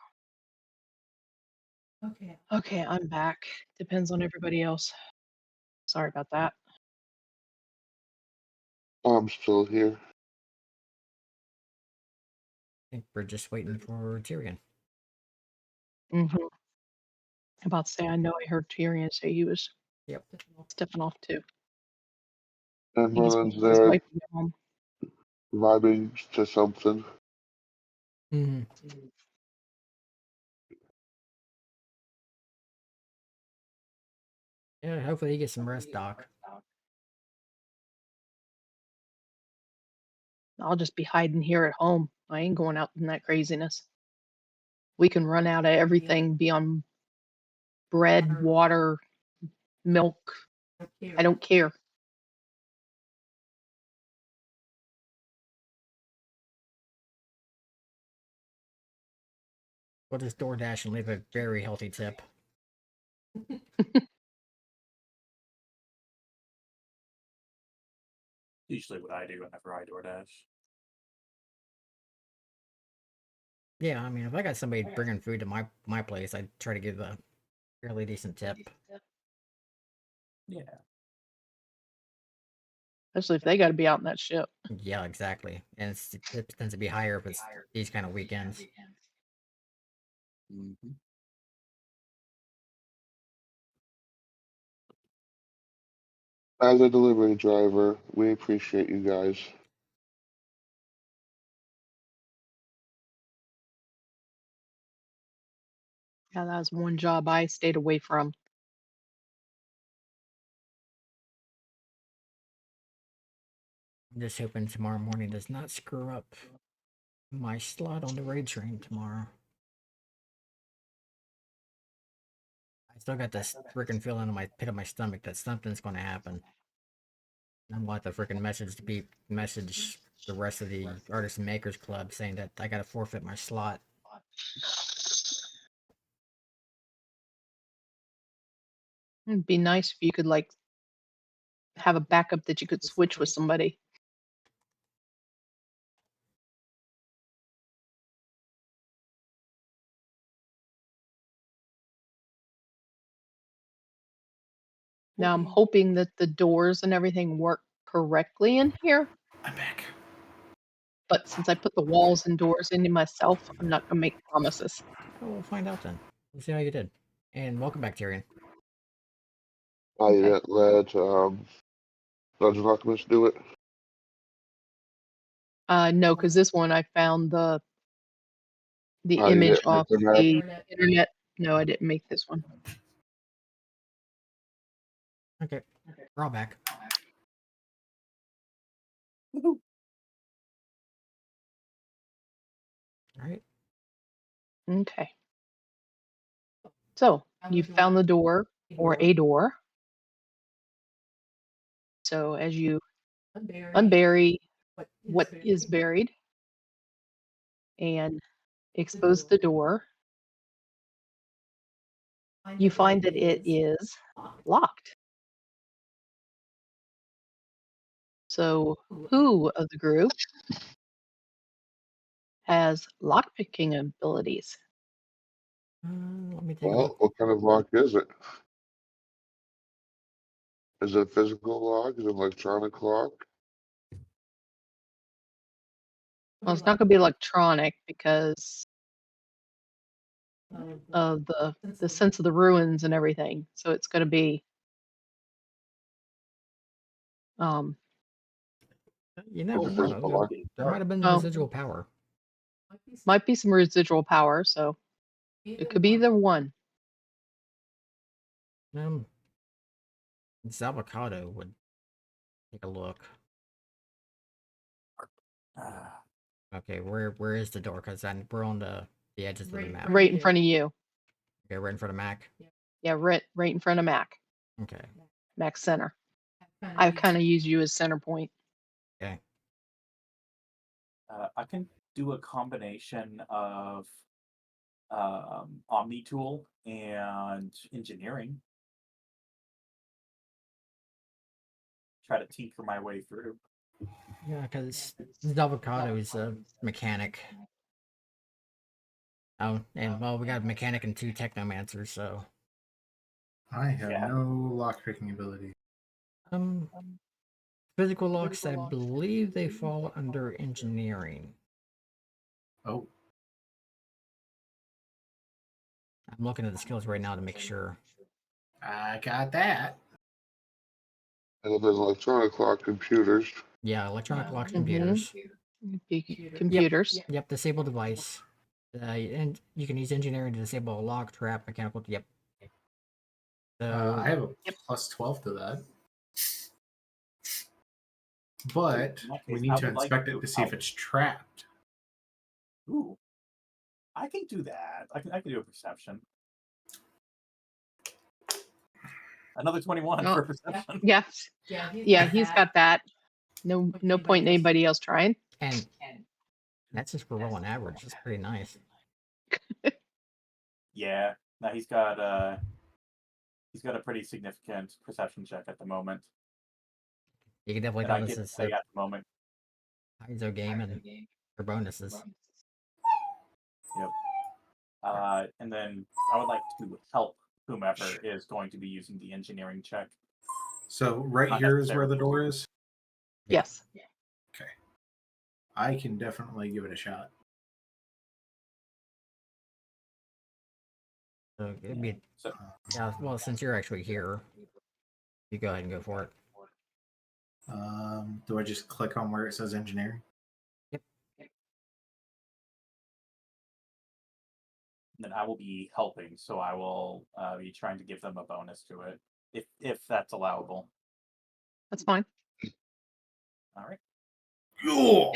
Okay, I'm back. Depends on everybody else. Sorry about that. I'm still here. I think we're just waiting for Tyrion. Mm-hmm. About to say, I know I heard Tyrion say he was Yep. stepping off too. And He just Merlin's wants his there wife to get home. vibing to something. Mm-hmm. Yeah, hopefully you get some rest, Doc. I'll just be hiding here at home. I ain't going out in that craziness. We can run out of everything beyond bread, water, milk. I don't care. We'll just DoorDash and leave a very healthy tip. Usually what I do whenever I DoorDash. Yeah, I mean, if I got somebody bringing food to my place, I'd try to give a fairly decent tip. Yeah. Especially if they got to be out in that ship. Yeah, exactly. And it tends to be higher if it's these kind of weekends. Mm-hmm. As a delivery driver, we appreciate you guys. Yeah, that was one job I stayed away from. I'm just hoping tomorrow morning does not screw up my slot on the raid train tomorrow. I still got this freaking feeling in my pit of my stomach that something's going to happen. I'm going to have to freaking message the rest of the Artists and Makers Club saying that I got to forfeit my slot. It'd be nice if you could like have a backup that you could switch with somebody. Now I'm hoping that the doors and everything work correctly in here, I'm back. but since I put the walls and doors in myself, I'm not gonna make promises. Oh, we'll find out then. We'll see how you did. And welcome back, Tyrion. I Okay. didn't let Dungeon Alchemist do it. No, because this one I found the You image didn't make off the map? the internet. No, I didn't make this one. Okay, we're all back. Woohoo. All right. Okay. So you found the door or a door. So as you unbury what is buried and expose the door, you find that it is locked. So who of the group has lockpicking abilities? Let me take a Well, look. what kind of lock is it? Is it a physical lock? Is it an electronic lock? Well, it's not going to be electronic because of the sense of the ruins and everything. So it's going to be You never Physical know. lock. There might have been Oh. residual power. might be some residual power. So it could be either one. This avocado would take a look. Ah, Okay, where is the door? Because we're on the edges of the map. Right in front of you. Okay, right in front of Mac. Yeah, right in front of Mac. Okay. Mac center. I kind of use you as center point. Okay. I can do a combination of Omni Tool and engineering. Try to tinker my way through. Yeah, because this avocado is a mechanic. Oh, and well, we got a mechanic and 2 technomancers, so I have Yeah. no lockpicking ability. physical locks, I believe they fall under engineering. Oh, I'm looking at the skills right now to make sure. I got that. And if it's electronic lock, computers. Yeah, electronic locks, Mhm. computers. Computers. Yep, disable device. And you can use engineering to disable a lock, trap, mechanical. Yep. So I have a plus 12 to that. But In that we case, need I to would like inspect to- it to see if it's trapped. Ooh, I can do that. I can do a perception. Another 21 Oh, for perception. Yes. Yeah, he's got that. No point in anybody else trying. and that's just for rolling average. That's pretty nice. Yeah. Now he's got a pretty significant perception check at the moment. You can definitely And tell I this get to is say a at the moment. Paizo game and for bonuses. Yep. And then I would like to help whomever is going to be using the engineering check. So right Not here is where the necessarily. door is. Yes. Okay. I can definitely give it a shot. So it'd be So yeah. Well, since you're actually here, you go ahead and go for it. Do I just click on where it says engineering? Then I will be helping, so I will be trying to give them a bonus to it, if that's allowable. That's fine. All right. Yeah.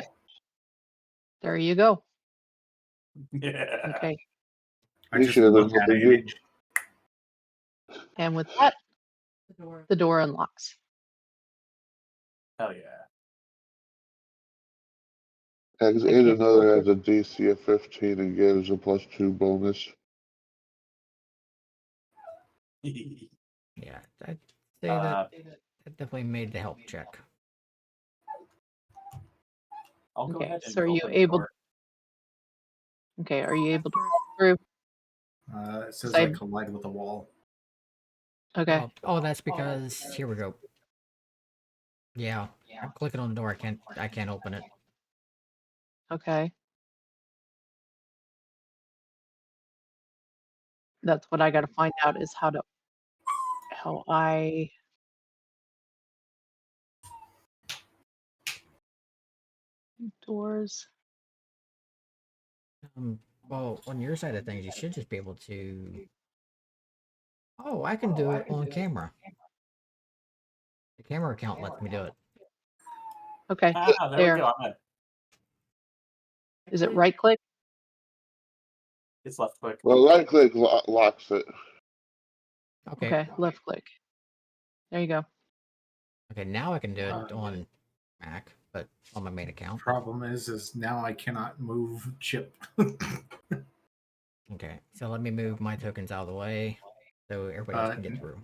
There you go. Yeah. Okay. I You just should have look at been it. And And with that, the door unlocks. Hell yeah. Because I in can't another help has a DC of 15 and gives a +2 bonus. Yeah, I'd say that definitely made the help check. I'll go Okay, ahead and so are you open the able? door. Okay, are you able to walk through? it says So I I- collide with a wall. Okay. Oh, that's because here we go. Yeah, I'm clicking on the door. I can't open it. Okay. That's what I got to find out is how I doors. Well, on your side of things, you should just be able to. Oh, I can do it on camera. The camera account lets me do it. Okay. Ah, there There. we go. I'm in. Is it right click? It's left click. Well, right click locks it. Okay. Okay, left click. There you go. Okay, now I can do it on Mac, but on my main account. Problem is now I cannot move Chip. Okay, so let me move my tokens out of the way so everybody else can get through.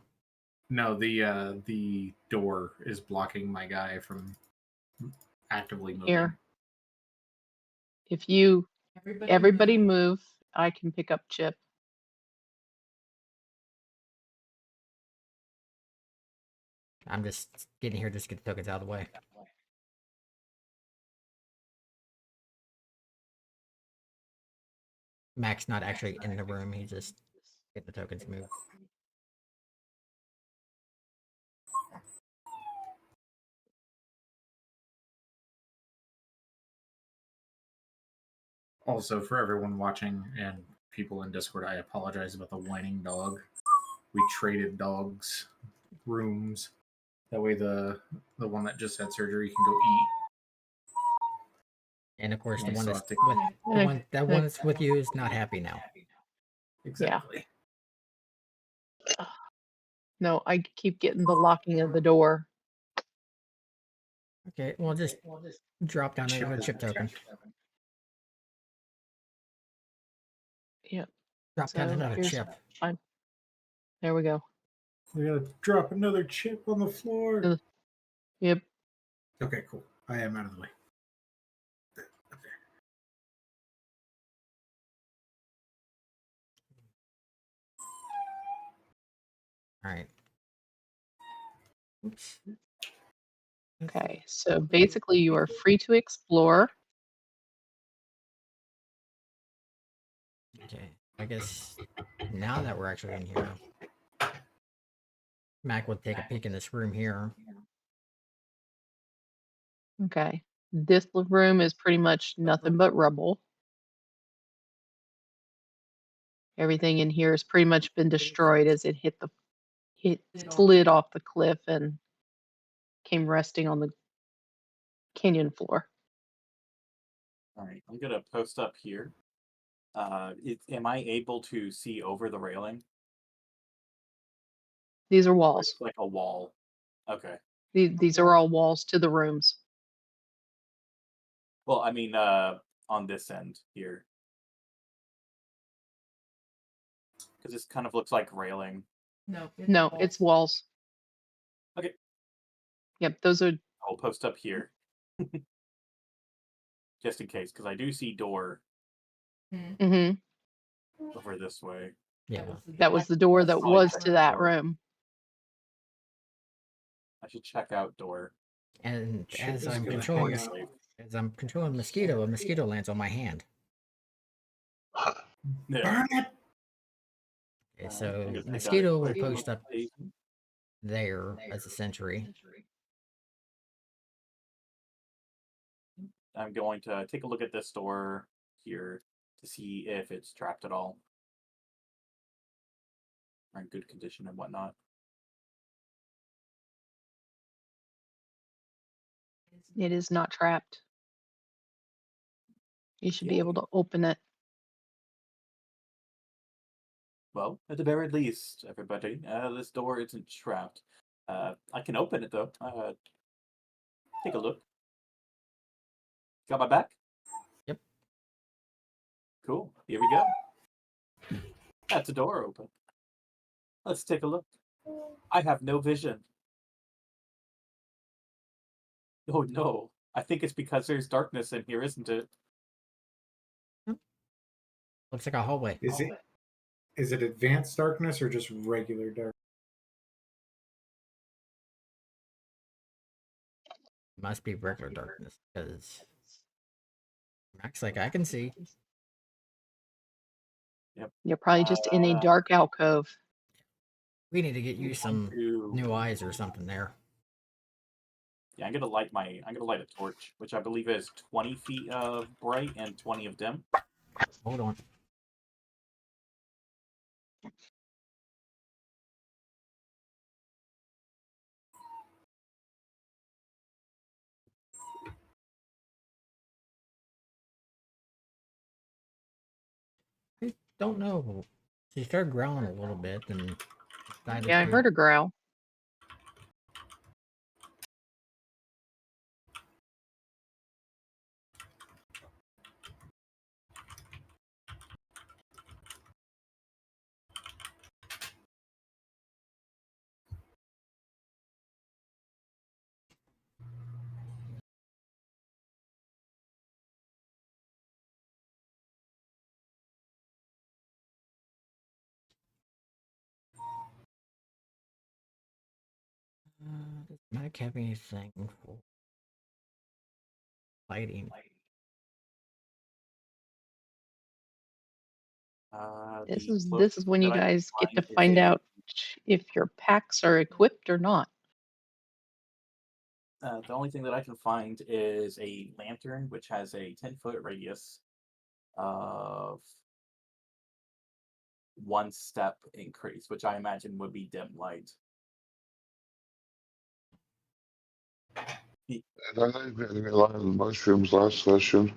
No, the door is blocking my guy from actively moving. Here. If you everybody move, I can pick up Chip. I'm just getting here just to get the tokens out of the way. Mac's not actually in the room, he just get the tokens moved. Also, for everyone watching and people in Discord, I apologize about the whining dog. We traded dogs rooms. That way, the one that just had surgery can go eat. And of course, the Yeah, one so that's I think- with that one that's with you is not happy now. Exactly. No, I keep getting the locking of the door. Okay, well just drop down Chip another is chip token. Yep. Drop down So another here's chip. fine. There we go. We gotta drop another chip on the floor. Uh, Yep. Okay, cool. I am out of the way. Okay. All right. Oops. Okay. So basically you are free to explore. Okay. I guess now that we're actually in here, Mac would take a peek in this room here. Okay. This room is pretty much nothing but rubble. Everything in here has pretty much been destroyed as it slid off the cliff and came resting on the canyon floor. All right, I'm gonna post up here. Am I able to see over the railing? These are Or walls. it's like a wall. Okay. These are all walls to the rooms. Well, I mean, on this end here, because this kind of looks like railing. No, it's walls. Okay. Yep, those are. I'll post up here, just in case, because I do see door hmm over this way. Yeah. That was the door that Probably was check to the that door. room. I should check out door. And Chip as is I'm gonna controlling hang this, out. as I'm controlling mosquito, a mosquito lands on my hand. Yeah. Burn it! Okay, I'm so gonna take out a mosquito will quick post up location. there as a sentry. I'm going to take a look at this door here to see if it's trapped at all. Or in good condition and whatnot. It is not trapped. You should be Yeah. able to open it. Well, at the very least, everybody, this door isn't trapped. I can open it though. Take a look. Got my back? Yep. Cool. Here we go. That's a door open. Let's take a look. I have no vision. Oh no. I think it's because there's darkness in here, isn't it? Looks like a hallway. Is it advanced darkness or just regular dark? Must be regular darkness because Max, like I can see. Yep. You're probably just in a dark alcove. We need to get you some Two. new eyes or something there. Yeah, I'm gonna light a torch, which I believe is 20 feet of bright and 20 of dim. Hold on. I don't know. She started growling a little bit and decided Yeah, I to. heard her growl. Does Mac have anything for lighting? This The is closest when thing you that I can guys get to is find a out if your packs are equipped or not. The only thing that I can find is a lantern, which has a 10-foot radius of 1 step increase, which I imagine would be dim light. And I've been getting a lot of mushrooms last session.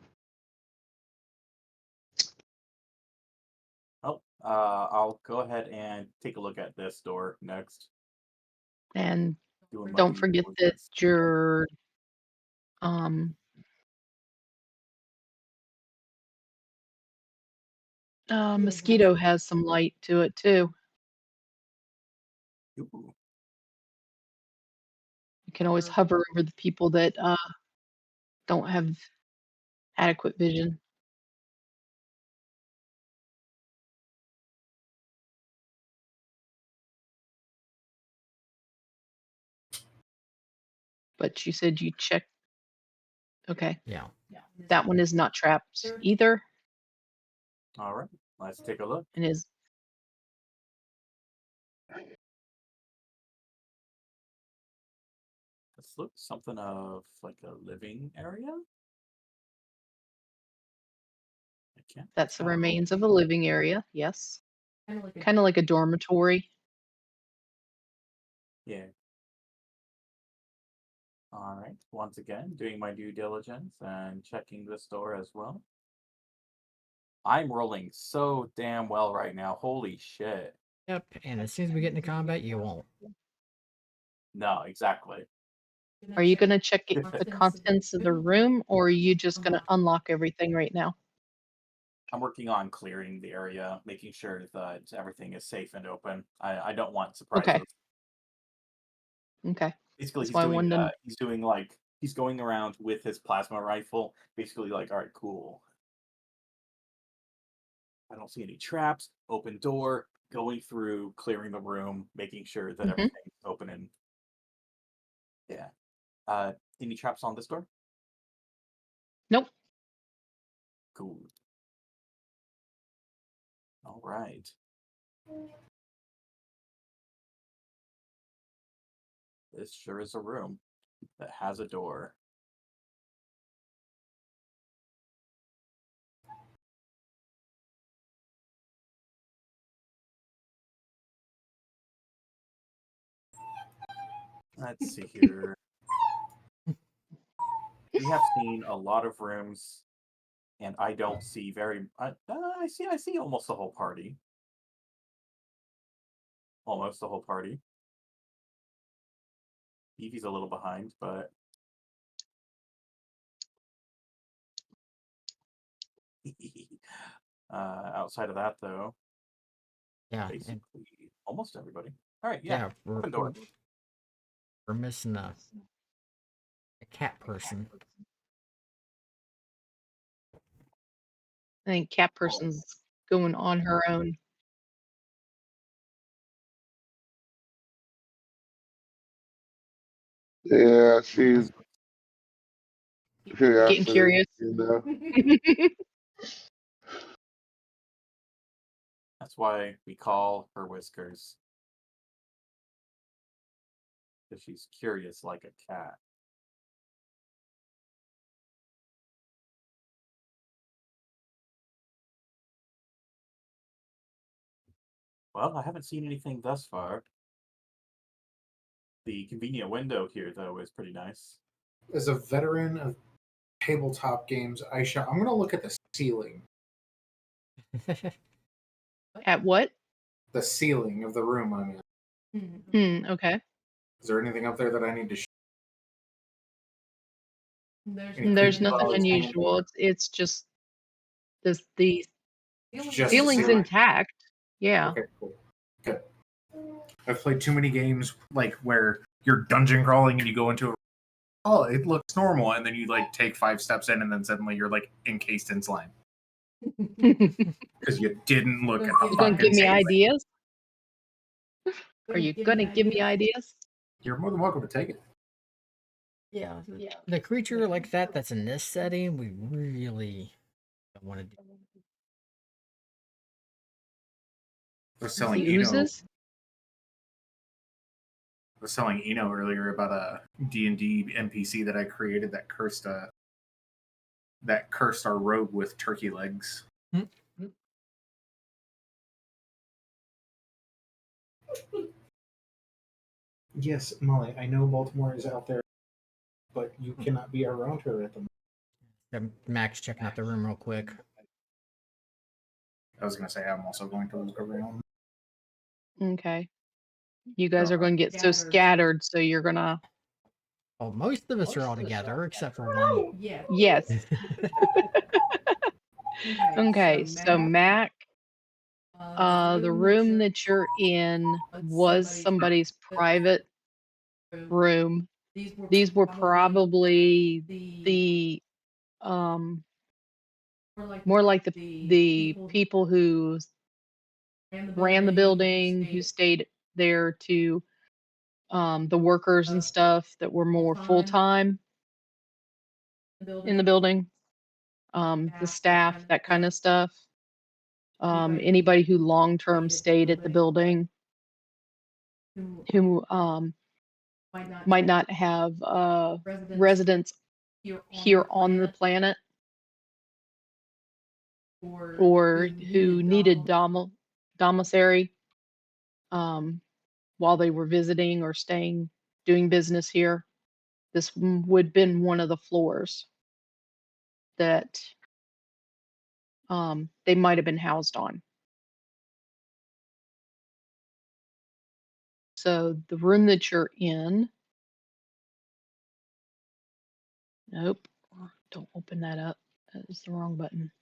Oh, I'll go ahead and take a look at this door next. And Doing my don't due forget that diligence. your um mosquito has some light to it too. Ooh. You can always hover over the people that don't have adequate vision. But you said you checked. Okay. Yeah. That one is not trapped either All right, let's take a look. and is This looks something of like a living area. I can't that's the tell. remains of a living area. Yes. Kind of like a dormitory. Yeah. All right. Once again, doing my due diligence and checking this door as well. I'm rolling so damn well right now. Holy shit. Yep. And as soon as we get into combat, you won't. No, exactly. Are you going to check the contents of the room or are you just going to unlock everything right now? I'm working on clearing the area, making sure that everything is safe and open. I don't want surprises. Okay. Okay. Basically, That's why I wanted to. he's going around with his plasma rifle, basically like, all right, cool. I don't see any traps. Open door, going through, clearing the room, making sure that everything's open and yeah. Any traps on this door? Nope. Cool. All right. This sure is a room that has a door. Let's see here. We have seen a lot of rooms, and I don't see very. I see almost the whole party. Almost the whole party. Evie's a little behind, but outside of that, though, Yeah, basically almost everybody. All right, yeah, open door. we're missing a cat person. I think cat person's going on her own. Yeah, she's Getting curiosity, curious. you know. That's why we call her Whiskers. Because she's curious like a cat. Well, I haven't seen anything thus far. The convenient window here, though, is pretty nice. As a veteran of tabletop games, Aisha, I'm going to look at the ceiling. At what? The ceiling of the room I'm in. Okay. Is there anything up there that I need to? There's nothing unusual. It's just the Just ceiling's ceiling. intact. Yeah. Okay, cool. Good. I've played too many games like where you're dungeon crawling and you go into a it looks normal, and then you like take 5 steps in and then suddenly you're like encased in slime. Because you didn't look at the You gonna fucking give me ceiling. ideas? Are you gonna give me ideas? You're more than welcome to take it. Yeah, the creature like that's in this setting, we really don't want to do. I was telling The oozes? Eno earlier about a D&D NPC that I created that cursed our rogue with turkey legs. Yes, Molly, I know Baltimore is out there, but you cannot be around her at the moment. Max checking out the room real quick. I was going to say I'm also going to look around. Okay. You guys are going to get so scattered, so you're gonna. Oh, most of us are all together except for one. Yes. Okay, so Mac, the room that you're in was somebody's private room. These were probably the more like the people who ran the building, who stayed there to the workers and stuff that were more full time in the building, the staff, that kind of stuff. Anybody who long term stayed at the building, who might not have residents here on the planet, or who needed domiciliary while they were visiting or staying, doing business here. This would have been one of the floors that they might have been housed on. So the room that you're in, nope, don't open that up. That is the wrong button.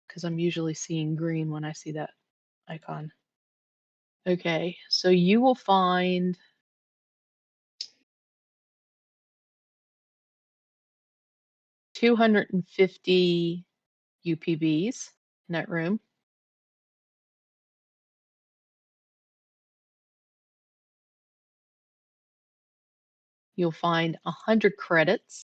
Because I'm usually seeing green when I see that icon. Okay, so you will find $250 UPBs in that room. You'll find 100 credits.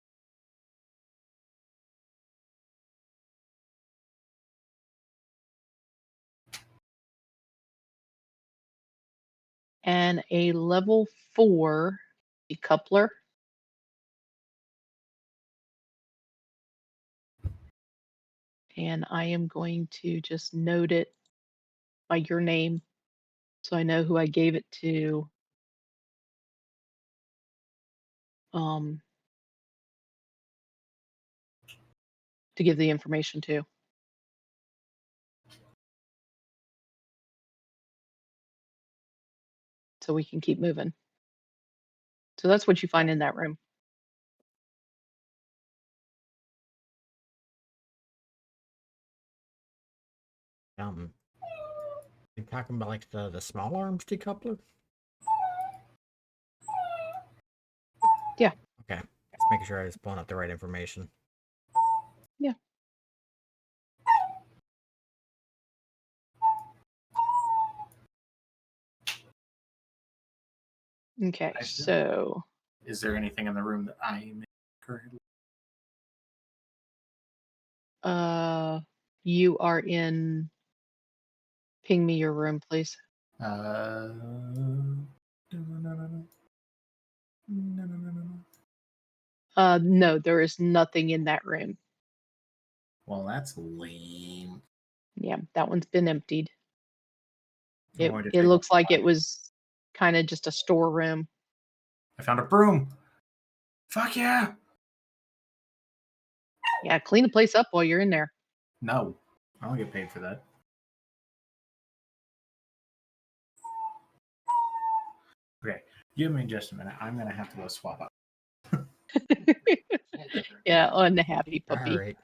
And a level 4 decoupler. And I am going to just note it by your name so I know who I gave it to um, to give the information to. So we can keep moving. So that's what you find in that room. You're talking about like the small arms decoupler? Yeah. Okay. Just making sure I was pulling up the right information. Yeah. Okay, so Is there anything in the room that I am in currently? you are in. Ping me your room, please. No. No, there is nothing in that room. Well, that's lame. Yeah, that one's been emptied. I'm going to It take looks like a- it was kind of just a storeroom. I found a broom. Fuck yeah. Yeah, clean the place up while you're in there. No, I don't get paid for that. Okay, give me just a minute. I'm gonna have to go swap up. Yeah, unhappy puppy. All right.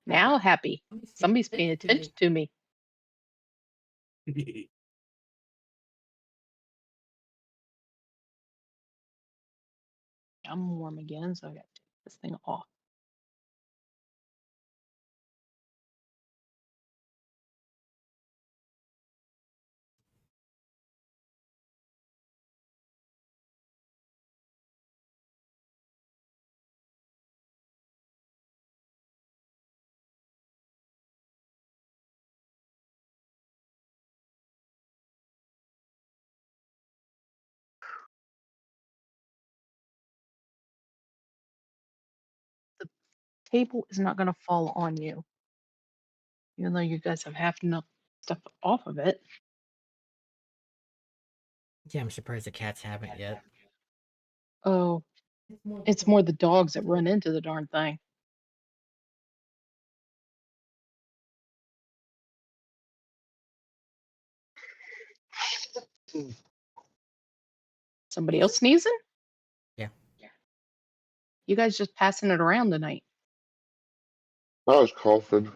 Now happy. Somebody's paying attention to me. I'm warm again, so I got to take this thing off. The table is not going to fall on you, even though you guys have half enough stuff off of it. Yeah, I'm surprised the cats haven't yet. Oh, it's more the dogs that run into the darn thing. Somebody else sneezing? Yeah. You guys just passing it around tonight. I was coughing.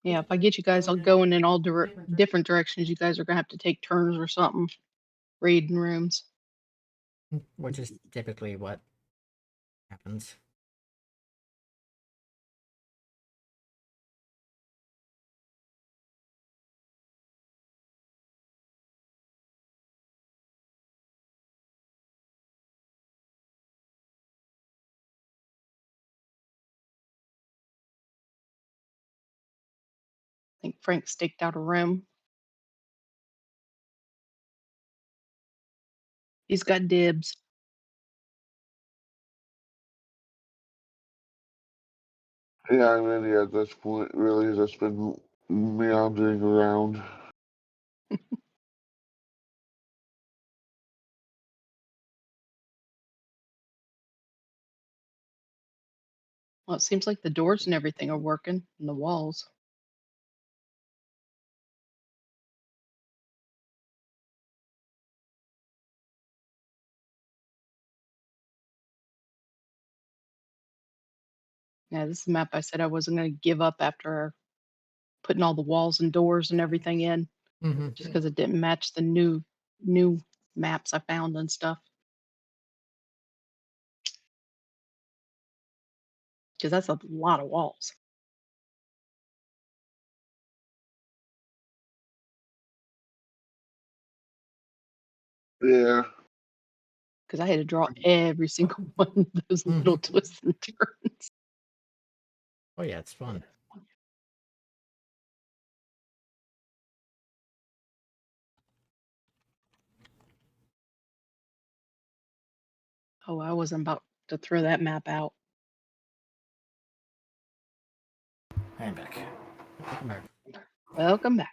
Yeah, if I get you guys all going in all different directions, you guys are gonna have to take turns or something, raiding rooms. Which is typically what happens. I think Frank staked out a room. He's got dibs. Yeah, I'm ready at this point. Really, just been meandering around. Well, it seems like the doors and everything are working, and the walls. Yeah, this is the map I said I wasn't gonna give up after putting all the walls and doors and everything in, Mm-hmm. just because it didn't match the new maps I found and stuff. Because that's a lot of walls. Yeah. because I had to draw every single one of those little twists and turns. Oh yeah, it's fun. Oh, I wasn't about to throw that map out. I'm back. Welcome back. Welcome back.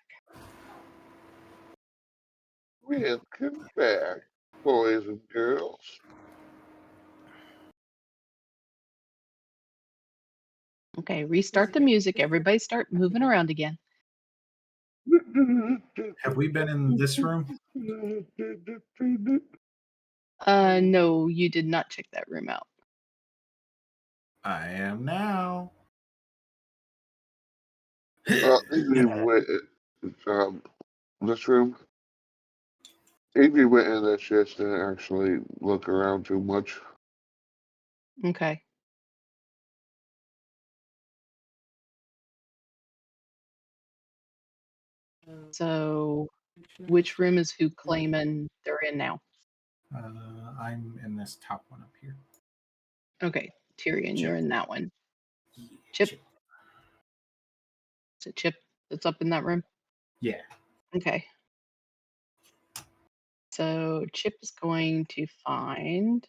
Welcome back, boys and girls. Okay, restart the music. Everybody start moving around again. Have we been in this room? No, you did not check that room out. I am now. Amy went this room. Amy went in there. She just didn't actually look around too much. Okay. So, which room is who claiming they're in now? I'm in this top one up here. Okay, Tyrion, Chip. you're in that one. Yeah, Chip? Is it Chip that's up in that room? Yeah. Okay. So Chip is going to find.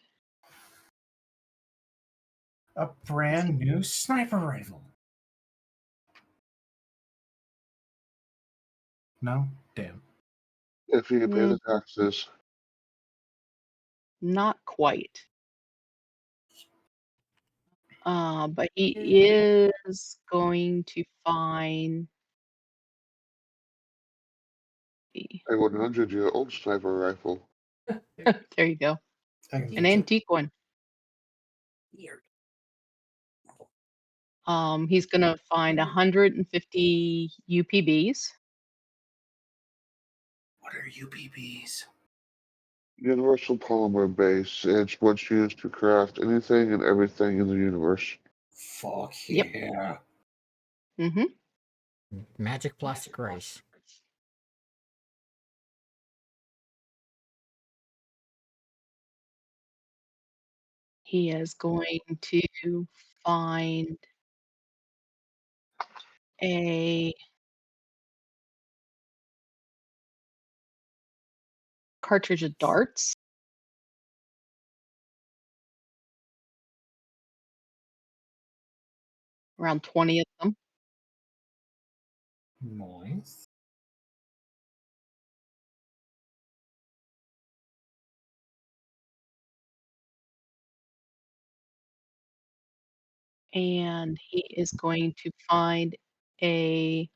A brand new sniper rifle. No? Damn. If you pay the Mm, taxes, not quite. But he is going to find a 100-year-old sniper rifle. there you go. I can An get antique one. He's gonna find 150 UPBs. What are UPBs? Universal polymer base. It's what's used to craft anything and everything in the universe. Fuck Yep. yeah. Mm-hmm. Magic plastic rice. He is going to find a cartridge of darts. Around 20 of them. Nice. And he is going to find a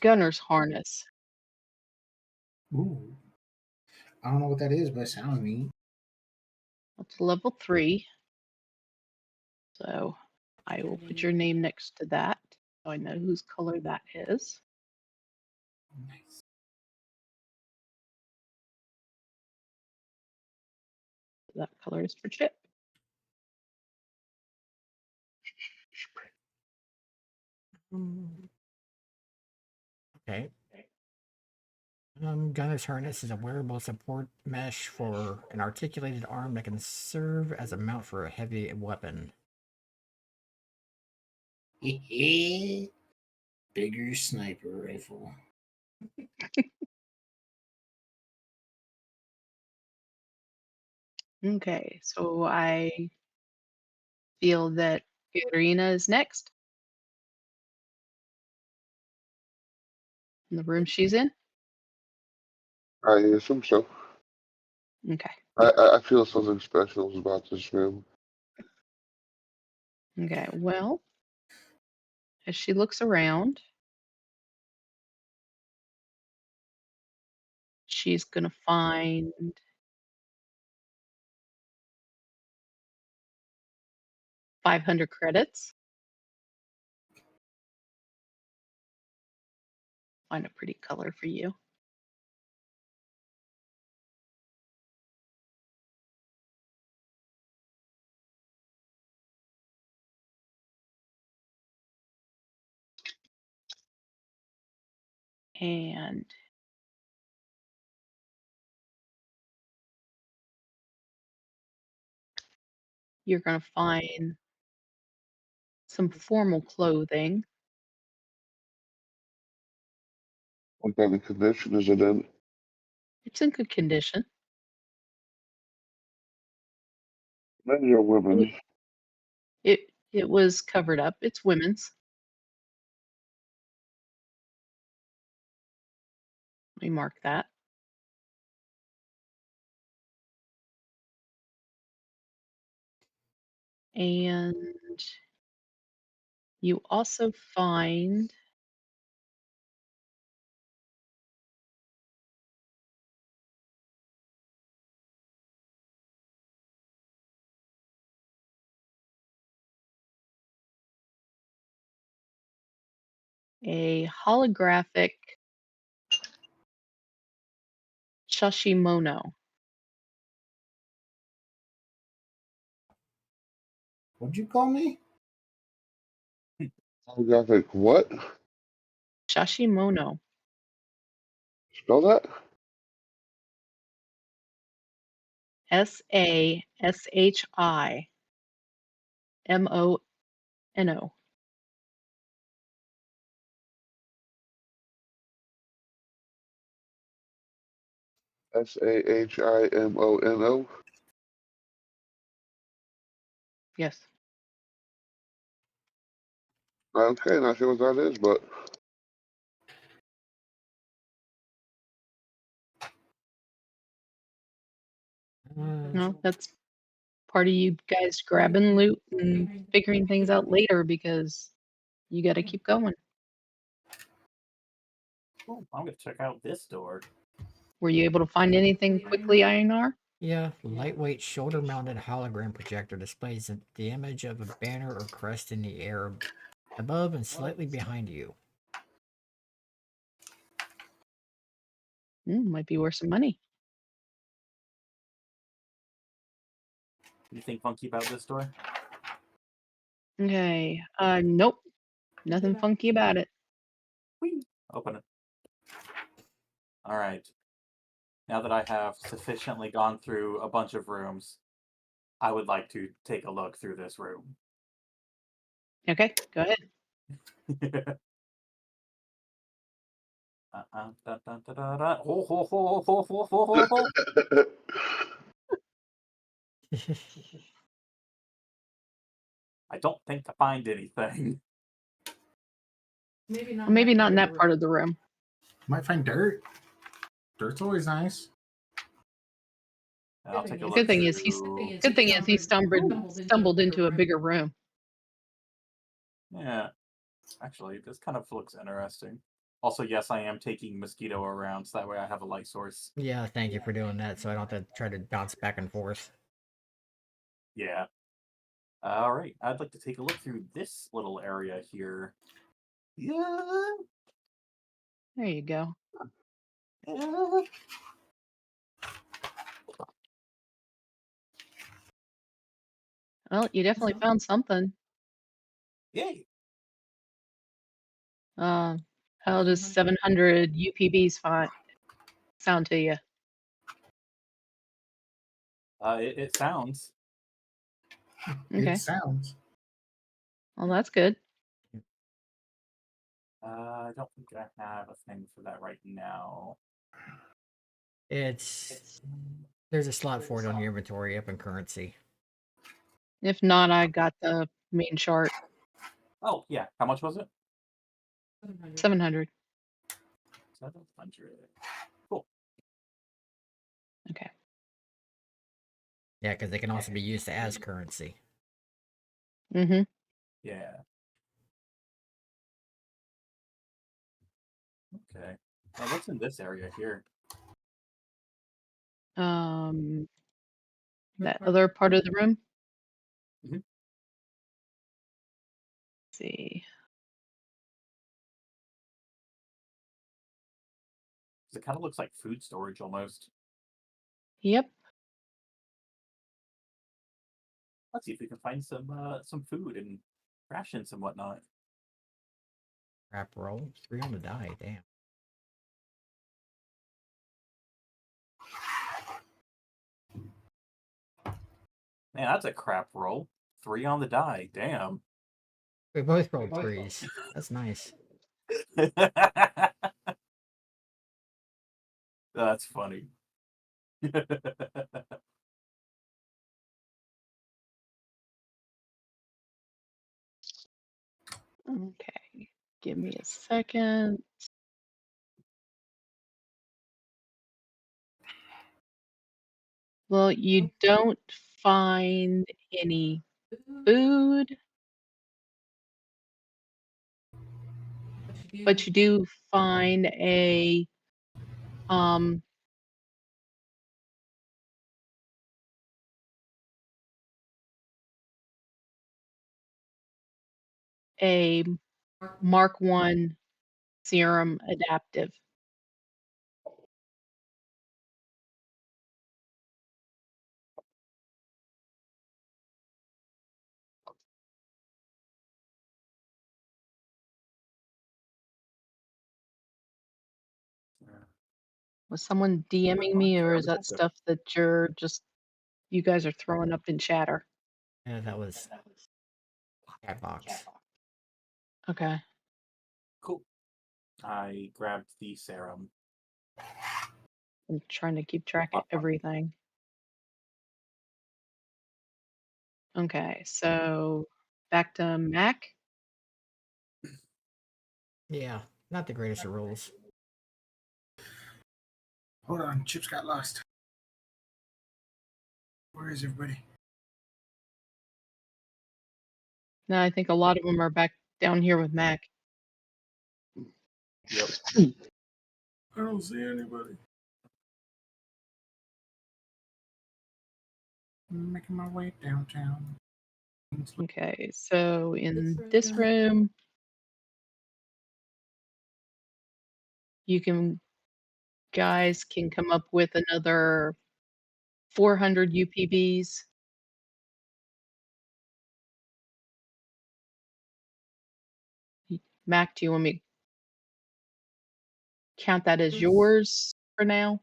gunner's harness. Ooh. I don't know what that is, but it sounds neat. That's level 3. So I will put your name next to that so I know whose color that is. Nice. That color is for Chip. Okay. Gunner's harness is a wearable support mesh for an articulated arm that can serve as a mount for a heavy weapon. Bigger sniper rifle. Okay, so I feel that Irina is next in the room she's in. I assume so. Okay. I feel something special about this room. Okay. Well, as she looks around, she's going to find 500 credits. Find a pretty color for you. And you're going to find some formal clothing. What kind of condition is it in? It's in good condition. Men or women? It was covered up. It's women's. Let me mark that. And you also find a holographic shashimono. What'd you call me? Holographic what? Shashimono. Spell that? SASHIMONO. SAHIMONO. Yes. Okay, not sure what that is, but No, that's part of you guys grabbing loot and figuring things out later because you got to keep going. Oh, I'm gonna check out this door. Were you able to find anything quickly, INR? Yeah, lightweight shoulder-mounted hologram projector displays the image of a banner or crest in the air above and slightly behind you. Might be worth some money. Anything funky about this door? Okay. Nope. Nothing funky about it. Whee! Open it. All right. Now that I have sufficiently gone through a bunch of rooms, I would like to take a look through this room. Okay, go ahead. Ho, ho, ho, ho, ho, ho, ho, ho. I don't think I find anything. Maybe not in that part of the room. Might find dirt. Dirt's always nice. I'll take a look Good thing is he stumbled into a bigger room. Yeah, actually, this kind of looks interesting. Also, yes, I am taking mosquito around, so that way I have a light source. Yeah, thank you for doing that, so I don't have to try to bounce back and forth. Yeah. All right, I'd like to take a look through this little area here. Yeah. There you go. Yeah. Well, you definitely found something. Yay. How does 700 UPBs sound to you? It sounds. Okay. It sounds. Well, that's good. I don't think I have a thing for that right now. There's a slot for it on your inventory up in currency. If not, I got the main chart. Oh, yeah. How much was it? 700. 700. Cool. Okay. Yeah, because they can also be used as currency. Mm-hmm. Yeah. Okay. What's in this area here? That other part of the room. Mhm. Let's see. It kind of looks like food storage almost. Yep. Let's see if we can find some food and rations and whatnot. Crap roll. 3 on the die, damn. Man, that's a crap roll. 3 on the die. Damn. We both rolled 3s. That's nice. That's funny. Okay, give me a second. Well, you don't find any food, but you do find um a Mark 1 serum adaptive. Was someone DMing me, or is that stuff that you guys are throwing up in chatter? Yeah, that was chat box. Okay. Cool. I grabbed the serum. I'm trying to keep track of everything. Okay, so back to Mac. Yeah, not the greatest of rolls. Hold on, chips got lost. Where is everybody? No, I think a lot of them are back down here with Mac. Yep. I don't see anybody. I'm making my way downtown. Okay, so in this room, guys can come up with another 400 UPBs. Mac, do you want me to count that as yours for now?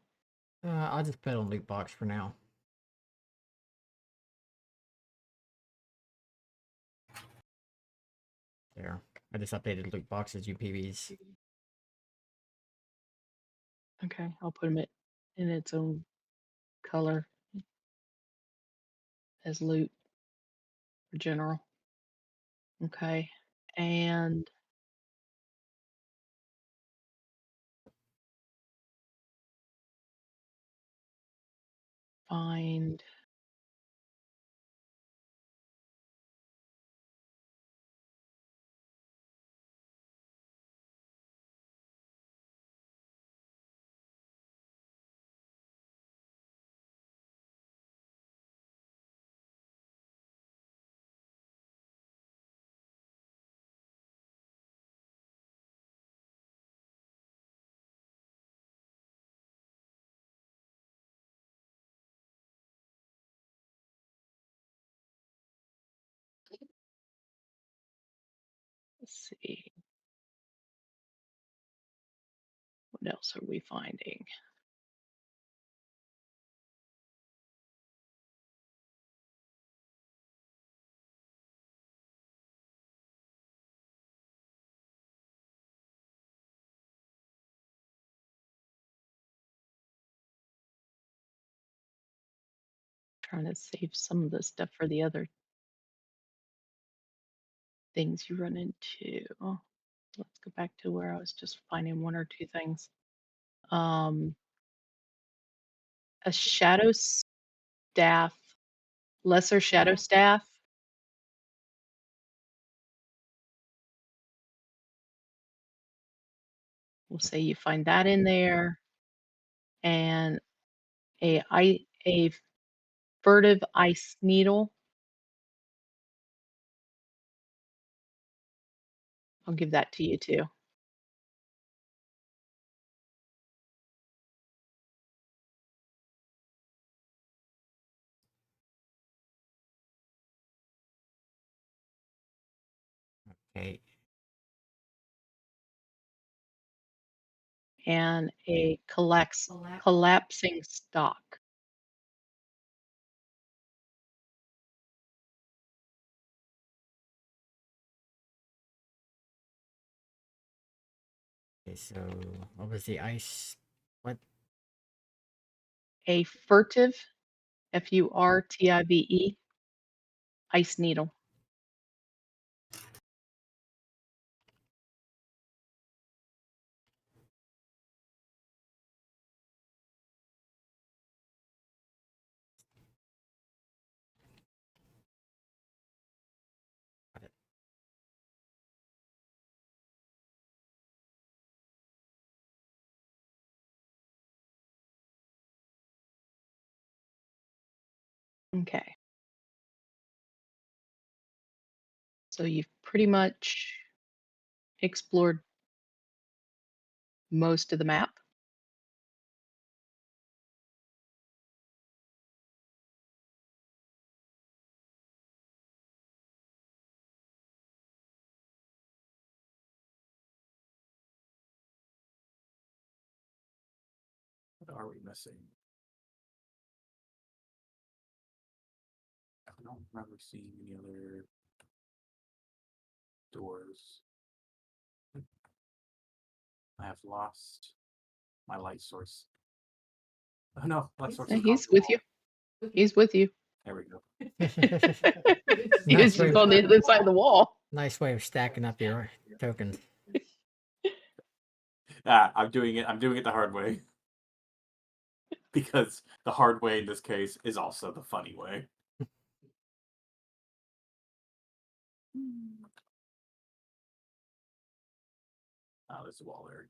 I'll just put it on loot box for now. There. I just updated loot boxes UPVs. Okay, I'll put them in its own color as loot for general. Okay, and find let's see. What else are we finding? Trying to save some of the stuff for the other things you run into. Let's go back to where I was just finding one or two things. A shadow staff, lesser shadow staff. We'll say you find that in there, and a furtive ice needle. I'll give that to you too. Okay. And a collapsing stock. Okay, so what was the ice? What? A furtive, FURTIVE, ice needle. Got it. Okay. So you've pretty much explored most of the map. What are we missing? I don't remember seeing any other doors. I have lost my light source. Oh no, light source is He's across the with you. wall. He's with you. There we go. He Nice is way, just on the other side of the wall. nice way of stacking up your tokens. I'm doing it. I'm doing it the hard way. Because the hard way in this case is also the funny way. Oh, there's a wall there.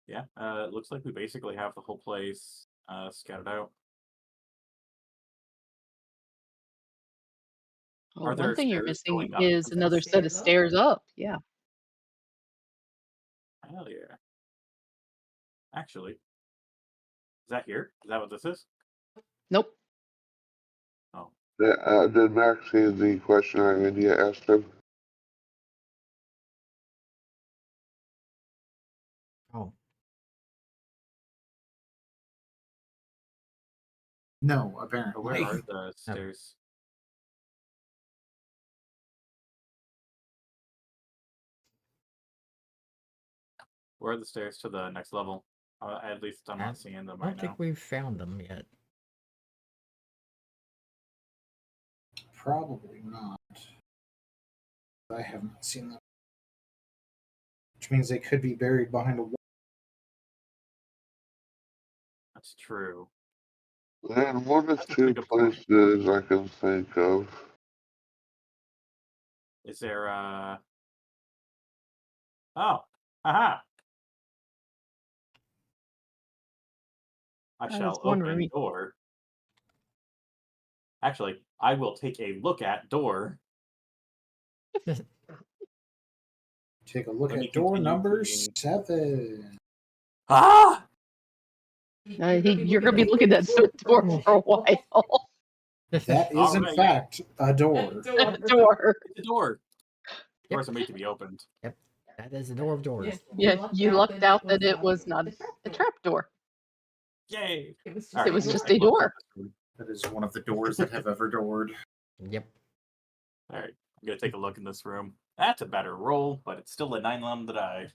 Yeah, it looks like we basically have the whole place scattered out. Oh, Are there one thing you're stairs missing going up is to the another set of stairs up. Yeah. Hell yeah. Actually, is that here? Is that what this is? Nope. Oh, Did Max see the question India asked him? Oh, No, but apparently. where are the stairs? Where are the stairs to the next level? At least I'm I not seeing them don't right think now. we've found them yet. Probably not. I haven't seen them. Which means they could be buried behind a wall. That's true. And one of That's a two pretty good point. places I can think of. Is there Oh, aha! I I shall was open wondering. door. Actually, I will take a look at door. Take a look Let me at door continue number creating- 7. Ah! You're going to be looking at the door for a while. That is, All in right. fact, a door. Door. It's a door. Doors are made to be opened. Yep, that is the door of doors. Yeah, you lucked out that it was not a trap door. Yay! It was All right, I'm just gonna a take look at door. this room. That is one of the doors that have ever doored. Yep. All right, I'm gonna take a look in this room. That's a better roll, but it's still a 9 on the die.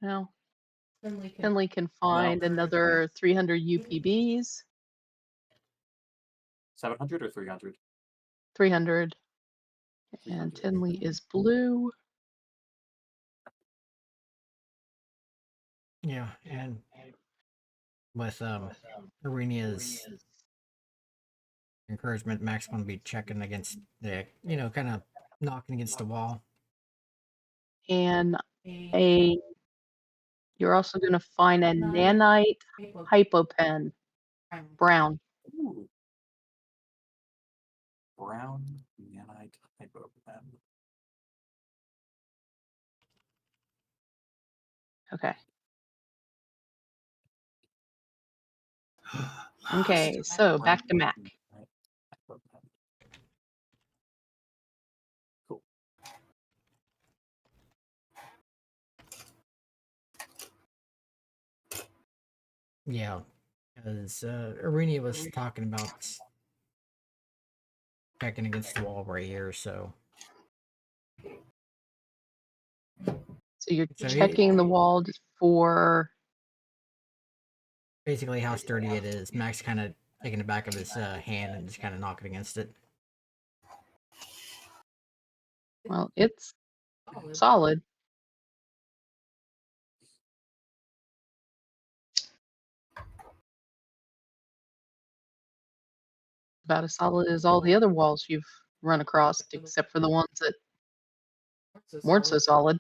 Well, Finley can find another 300 UPBs. 700 or 300? 300. And 300. Tinley is blue. Yeah, and with Arena's encouragement, Max going to be checking against the, kind of knocking against the wall. And you're also going to find a nanite hypopen, brown. Ooh. Brown nanite hypopen. Okay. Okay, so back to Mac. Cool. Yeah, as Arena was talking about checking against the wall right here, so. So you're So checking the wall for. basically how sturdy it is. Max kind of taking the back of his hand and just kind of knocking against it. Well, it's solid. About as solid as all the other walls you've run across, except for the ones that weren't so solid.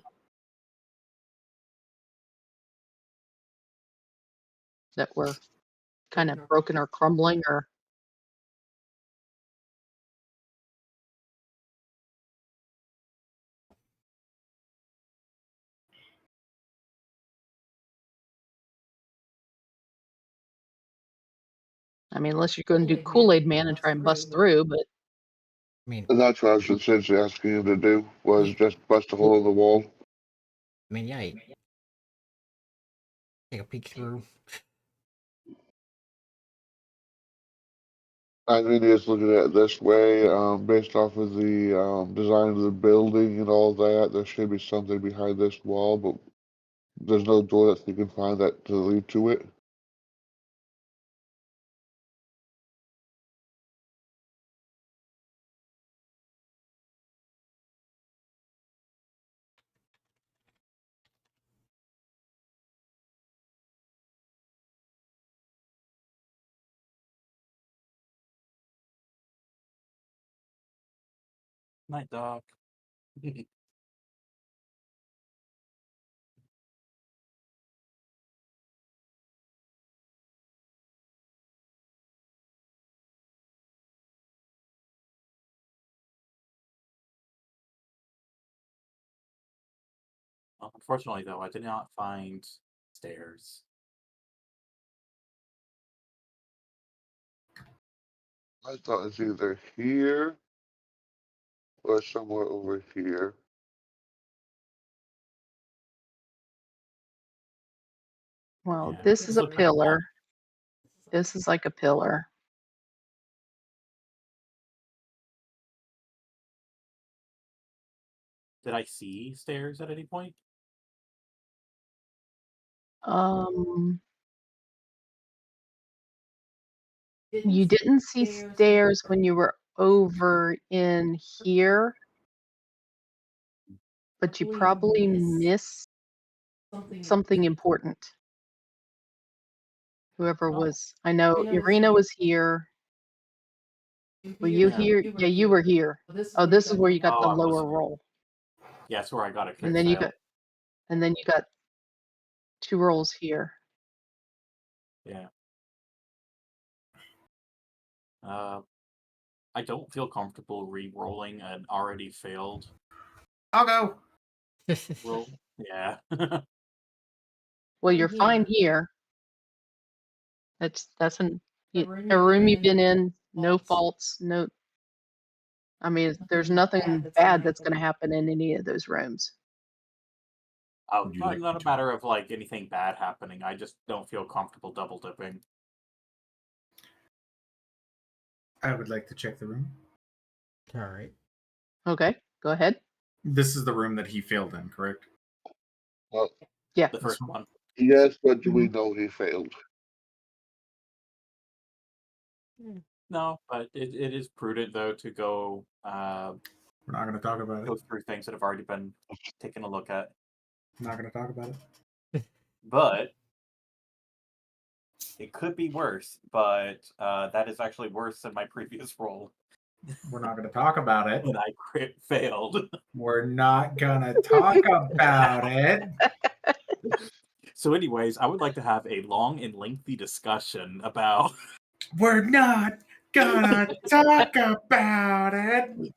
That were kind of broken or crumbling or. I mean, unless you're going to do Kool-Aid Man and try and bust through, but I mean, And that's what I was essentially asking him to do, was just bust a hole in the wall. yeah. Take a peek through. I mean, just looking at it this way, based off of the design of the building and all that, there should be something behind this wall, but there's no door that you can find that to lead to it. Night, Doc. Unfortunately, though, I did not find stairs. I thought it's either here or somewhere over here. well, Yeah, this is a look pretty pillar. long. This is like a pillar. Did I see stairs at any point? You didn't see stairs when you were over in here, but you probably missed something important. Whoever was, I know Irina was here. Were you Yeah. here? Yeah, you were here. Oh, this is where you got the Oh, I lower wasn't. roll. Yeah, that's where I got a crit And then you fail. got, and then you got 2 rolls here. Yeah. I don't feel comfortable re-rolling an already failed I'll go. roll. Yeah. Well, you're fine here. That's a room you've been in, no faults, no. I mean, there's nothing bad that's going to happen in any of those rooms. Oh, Would you like not me a to? matter of like anything bad happening. I just don't feel comfortable double dipping. I would like to check the room. All right. Okay, go ahead. This is the room that he failed in, correct? Well, Yeah. The first one. yes, but do we know he failed? No, but it is prudent though to go We're not going to talk about go it. through things that have already been taken a look at. I'm not going to talk about it. But it could be worse. But that is actually worse than my previous roll We're not going to talk about it. when I crit failed. We're not going to talk about it. So, anyways, I would like to have a long and lengthy discussion about. We're not gonna talk about it.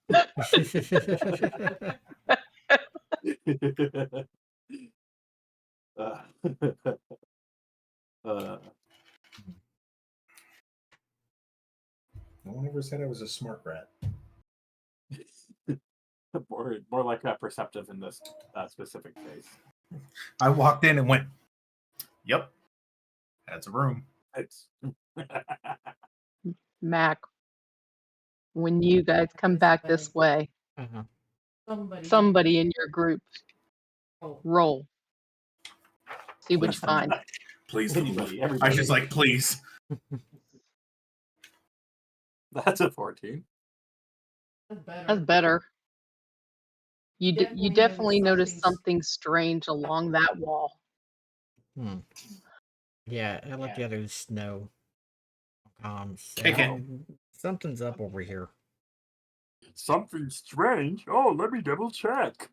uh, uh, No one ever said I was a smart rat. more like that perceptive in this specific case. I walked in and went, "Yep, that's a room." It's Mac, when you guys come back this way, Uh-huh. somebody in your group roll. See what you find. Please, Anybody, I everybody. was just like, please. That's a 14. That's better. You definitely notice something strange along that wall. Yeah, I let the others know. Kick it. Something's up over here. Something strange. Oh, let me double check.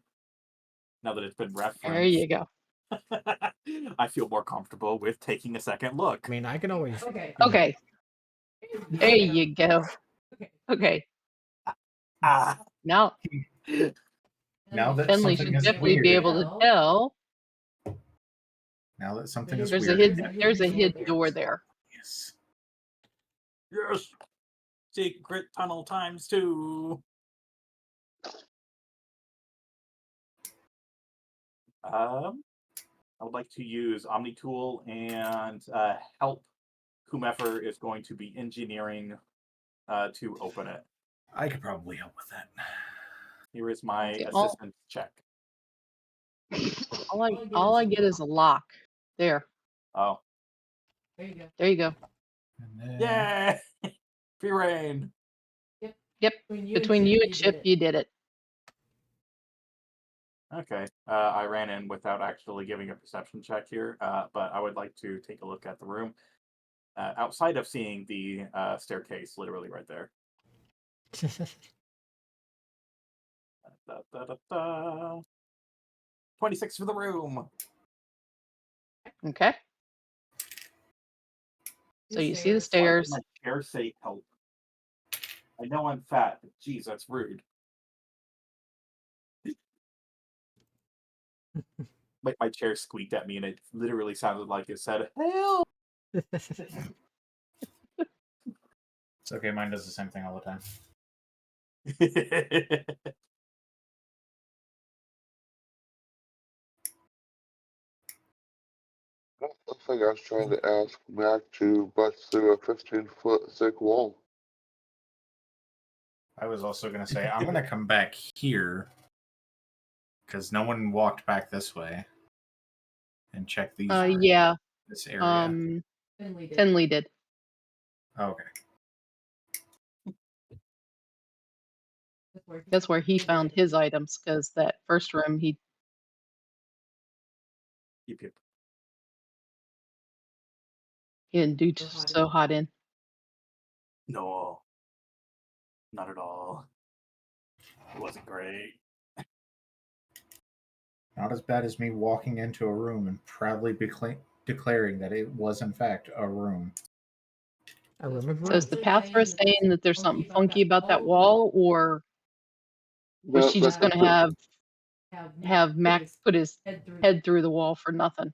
Now that it's been referenced, There you go. I feel more comfortable with taking a second look. I mean, I can always. Okay. There you go. Okay. Ah. Now Now that Finley something should is definitely weird. be able to tell. Now that something is There's weird. a hidden door there. Yes. Yes. Secret tunnel times 2. I would like to use OmniTool and help whomever is going to be engineering to open it. I could probably help with that. Here is my Okay, assistance check. All I get is a lock. There. Oh. There you go. And then, Yay! Free reign. Yep. Between you and Chip, you did it. Okay. I ran in without actually giving a perception check here, but I would like to take a look at the room. Outside of seeing the staircase, literally right there. Da, da, da, da. 26 for the room. Okay. So you see the Why did stairs. my chair say help? I know I'm fat, but geez, that's rude. Like my chair squeaked at me, and it literally sounded like it said help. it's okay. Mine does the same thing all the time. Looks like I was trying to ask Mac to bust through a 15-foot thick wall. I was also going to say, I'm going to come back here because no one walked back this way and check these. Yeah. This area. Finley did. Oh, okay. That's where he found his items, because that first room he Yep, yep. didn't do so hot in. No, not at all. It wasn't great. Not as bad as me walking into a room and proudly declaring that it was in fact a room. I remember. So is the pathra saying that there's something funky about that wall, or was No, she just going to have Mac put his head through the wall for nothing?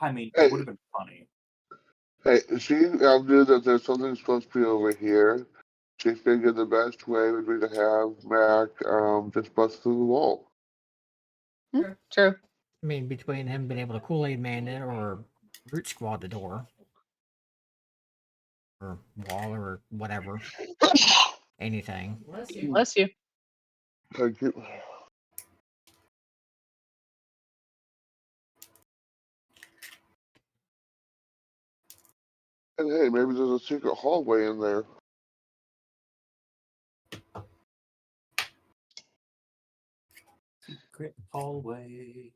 I mean, Hey. it would have been funny. Hey, she knew that there's something supposed to be over here. She figured the best way would be to have Mac just bust through the wall. True. I mean, between him being able to Kool-Aid Man it or Root Squad the door. Or wall or whatever. Anything. Bless you. Thank you. And hey, maybe there's a secret hallway in there. Secret hallway.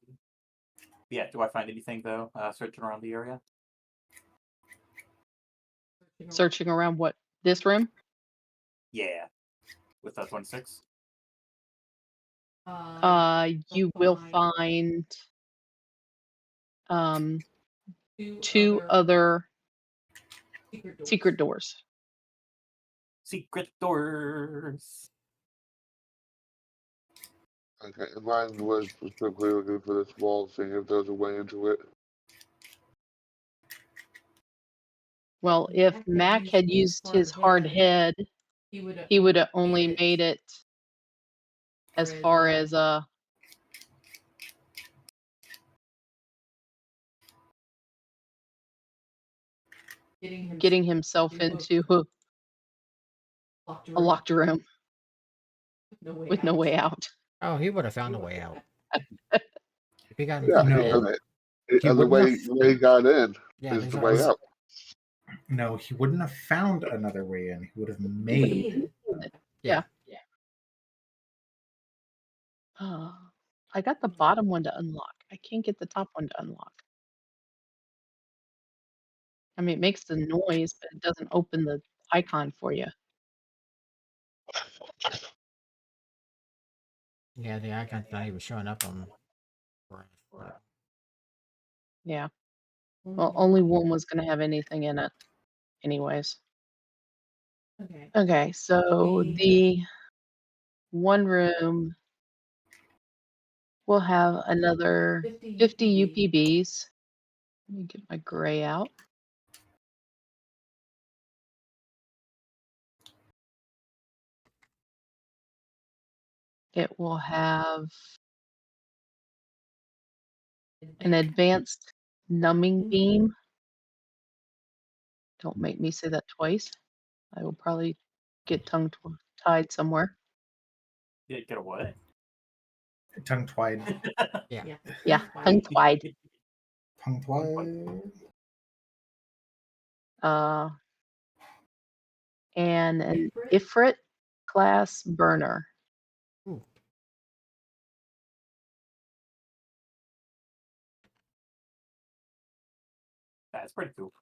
Yeah, do I find anything, though, searching around the area? Searching around what? This room? Yeah. With that 26? You will find two other secret doors. Secret doors. Okay, and mine was specifically looking for this wall, seeing if there's a way into it. Well, if Mac had used his hard head, he would have only made it as far as getting himself into a locked room with no way out. Oh, he would have found a way out. If he got Yeah, infected. No. He the wouldn't way have- the way he got in Yeah, is there's the a- way out. No, he wouldn't have found another way in. He would have made. Yeah. I got the bottom one to unlock. I can't get the top one to unlock. I mean, it makes the noise, but it doesn't open the icon for you. Yeah, the icon's not even showing up on. But Yeah. Well, only one was going to have anything in it, anyways. Okay, so the one room will have another 50 UPBs. Let me get my gray out. It will have an advanced numbing beam. Don't make me say that twice. I will probably get tongue-tied somewhere. Yeah, get a what? Tongue-tied. Yeah, tongue-tied. Tongue-tied. And an Ifrit class burner. ooh, That's pretty cool.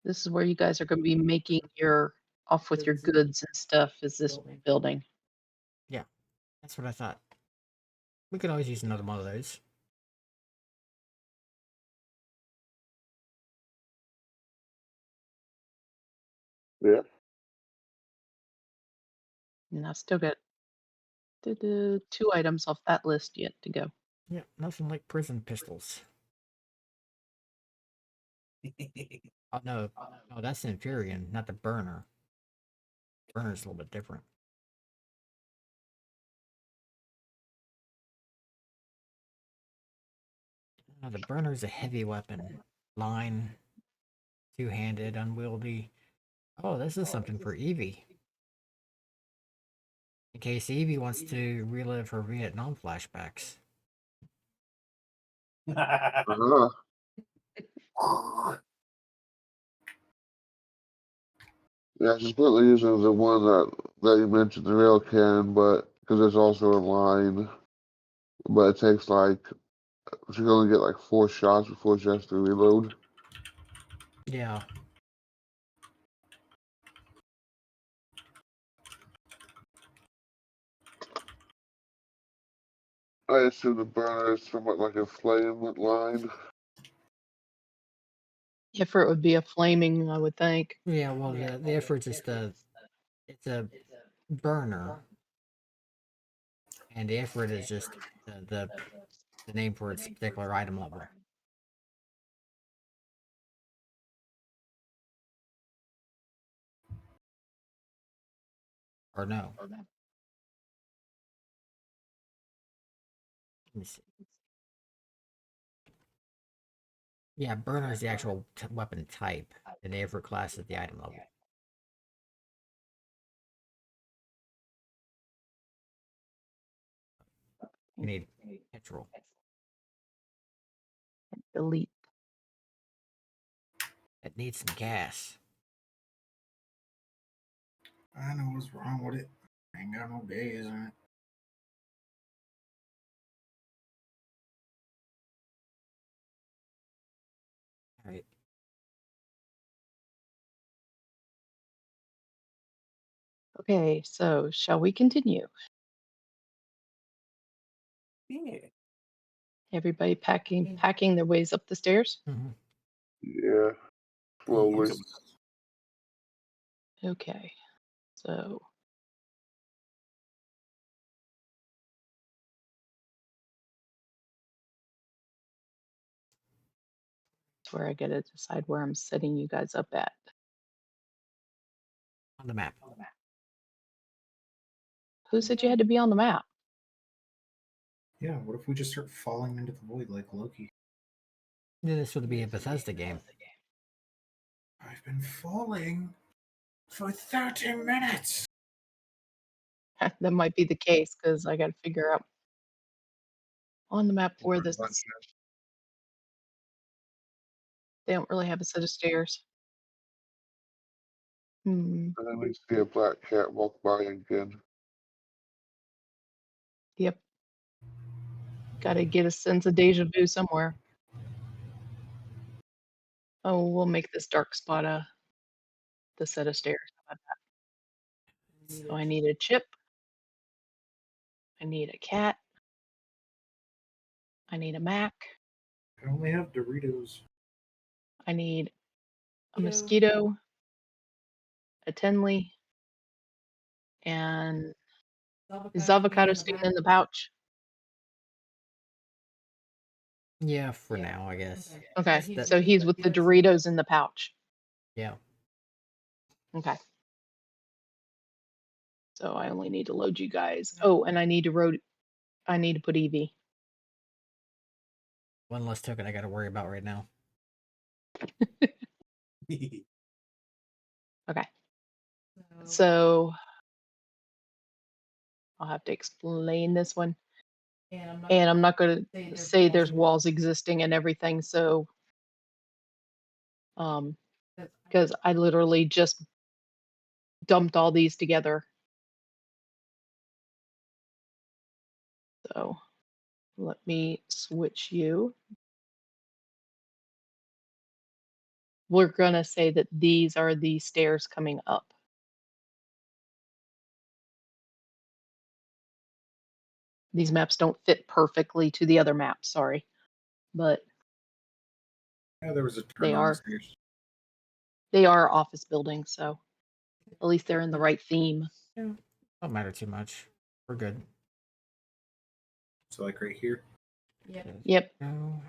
This is where you guys are going to be making your off with your goods and stuff. Is this building? that's what I thought. We could always use another one of those. Yeah. And I've still got 2 items off that list yet to go. Yeah, nothing like prison pistols. Oh no, that's the Infurion, not the burner. Burner's a little bit different. The burner's a heavy weapon. Line, two-handed, unwieldy. Oh, this is something for Evie. In case Evie wants to relive her Vietnam flashbacks. Uh-huh. Yeah, she's currently using the one that you mentioned, the rail can, but because it's also in line, but it takes like she can only get like 4 shots before she has to reload. Yeah. I assume the burner is somewhat like a flame line. Ifrit would be a flaming, I would think. Yeah, well, the effort's just it's a burner, and the effort is just the name for its particular item level. Or no. Let me see. Yeah, burner is the actual weapon type, and the effort class is the item level. You need petrol. Delete. It needs some gas. I know what's wrong with it. Ain't got no days in it. All right. Okay, so shall we continue? Yeah. Everybody packing their ways up the stairs? Mm-hmm. Yeah, slowly. Okay, so that's where I gotta decide where I'm setting you guys up at. On the map. Who said you had to be on the map? Yeah, what if we just start falling into the void like Loki? Then this would be a Bethesda game. I've been falling for 30 minutes. That might be the case because I got to figure out on the map where this. They don't really have a set of stairs. And then we see a black cat walk by again. Yep. Got to get a sense of deja vu somewhere. Oh, we'll make this dark spot the set of stairs. How about that? So I need a chip. I need a cat. I need a Mac. I only have Doritos. I need a mosquito, a Tenley, and is avocado staying in the pouch? Yeah, for now, I guess. Okay, so he's with the Doritos in the pouch. Yeah. Okay. So I only need to load you guys. Oh, and I need to put Evie. One less token I got to worry about right now. Okay. So I'll have to explain this one. And I'm not going to say there's walls existing and everything. So, because I literally just dumped all these together. So let me switch you. We're going to say that these are the stairs coming up. These maps don't fit perfectly to the other maps, sorry. But Yeah, there was a turn they on the are stairs. they are office buildings, so at least they're in the right theme. Yeah. Don't matter too much. We're good. So like right here. Yep. No.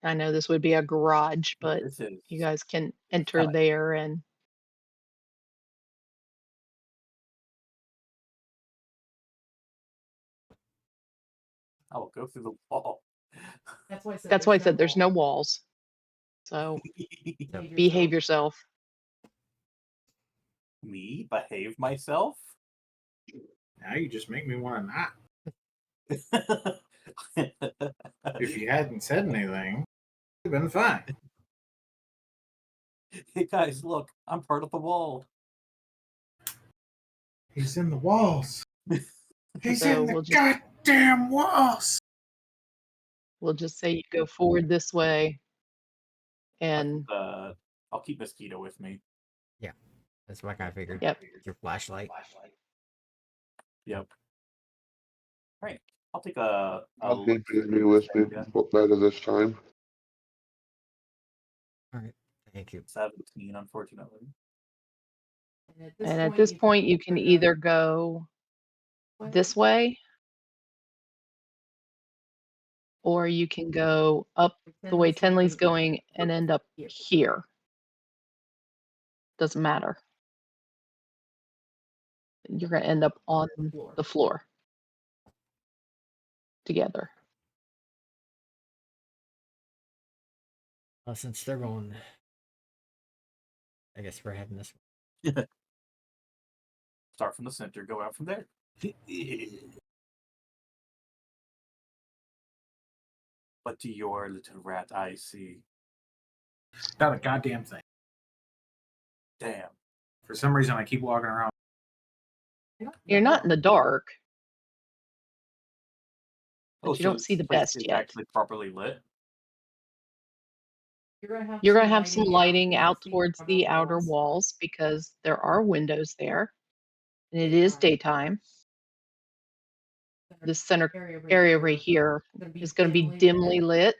I know this would be a garage, but This is you guys can enter kinda- there and I will go through the wall. that's why I said there's no walls. So behave yourself. Me behave myself. Now you just make me want to not. If you hadn't said anything, it'd been fine. Hey guys, look, I'm part of the wall. He's in the walls. He's So in the we'll just goddamn walls. we'll just say you go forward this way and I'll keep mosquito with me. Yeah. That's what I kind of figured. Yep. Your flashlight. Yep. All right, I'll take a I'll look keep through you with me again. better this time. All right. Thank you. 17, unfortunately. and at this point you can either go this way or you can go up the way Tenley's going and end up here. Doesn't matter. You're going to end up on the floor together. Since they're going, I guess we're heading this way. Start from the center, go out from there. What do your little rat eyes see? Not a goddamn thing. Damn. For some reason, I keep walking around. You're not in the dark. But Oh, you don't so see the this place best is yet. actually properly lit. You're going to have some lighting out towards the outer walls because there are windows there. And it is daytime. This center area right here is going to be dimly lit.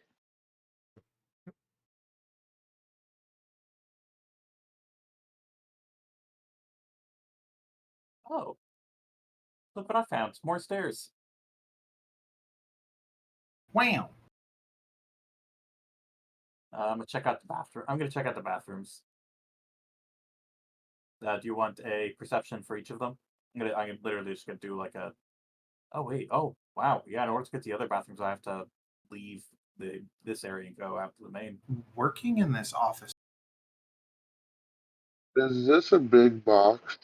Oh. Look what I found. More stairs. Wow. I'm gonna check out the bathroom. I'm gonna check out the bathrooms. Do you want a perception for each of them? I'm literally just gonna do like a. Oh wait. Oh wow. Yeah. In order to get to the other bathrooms, I have to leave this area and go out to the main. Working in this office. Is this a big box?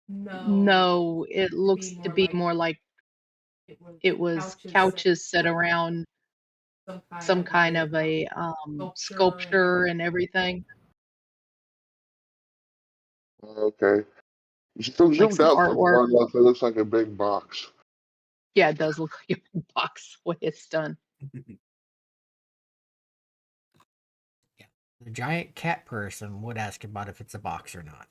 No, it looks to be more like it was couches set around some kind of a sculpture and everything, Okay. From like zoomed some out from artwork. far enough, it looks like a big box. Yeah, it does look like a big box the way it's done. The giant cat person would ask about if it's a box or not.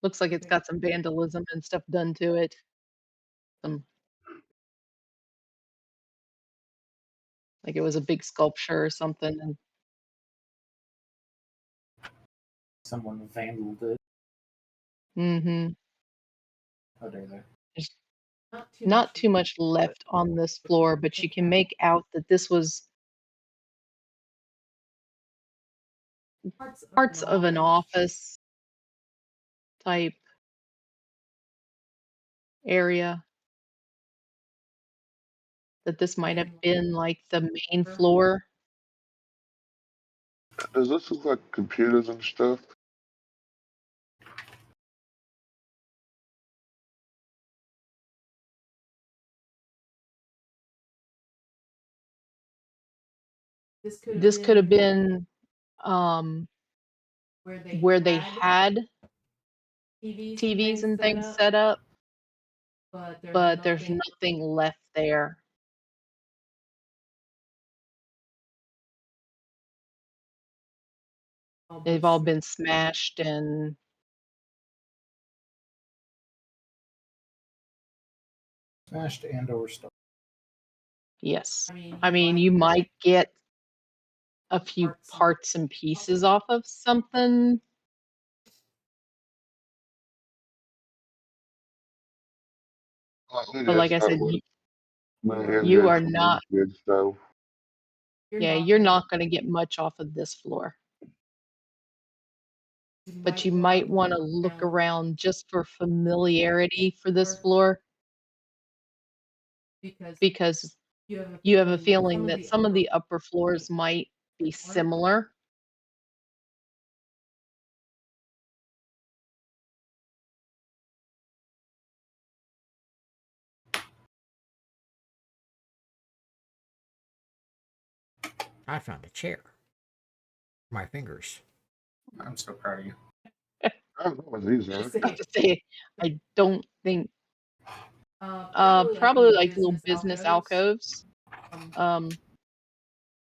Looks like it's got some vandalism and stuff done to it. Like it was a big sculpture or something. And Someone vandaled it. mm-hmm. How dare they? There's not too much left on this floor, but you can make out that this was parts of an office type area. That this might have been like the main floor. Does this look like computers and stuff? This could have been where they had TVs and things set up, but there's nothing left there. They've all been smashed and Smashed and or stolen. yes. I mean, you might get a few parts and pieces off of something. But like I said, you are not, So yeah, you're not going to get much off of this floor. But you might want to look around just for familiarity for this floor, because you have a feeling that some of the upper floors might be similar. I found a chair. My fingers. I'm so proud of you. I don't know what these are. I have to say, I don't think probably like little business alcoves. That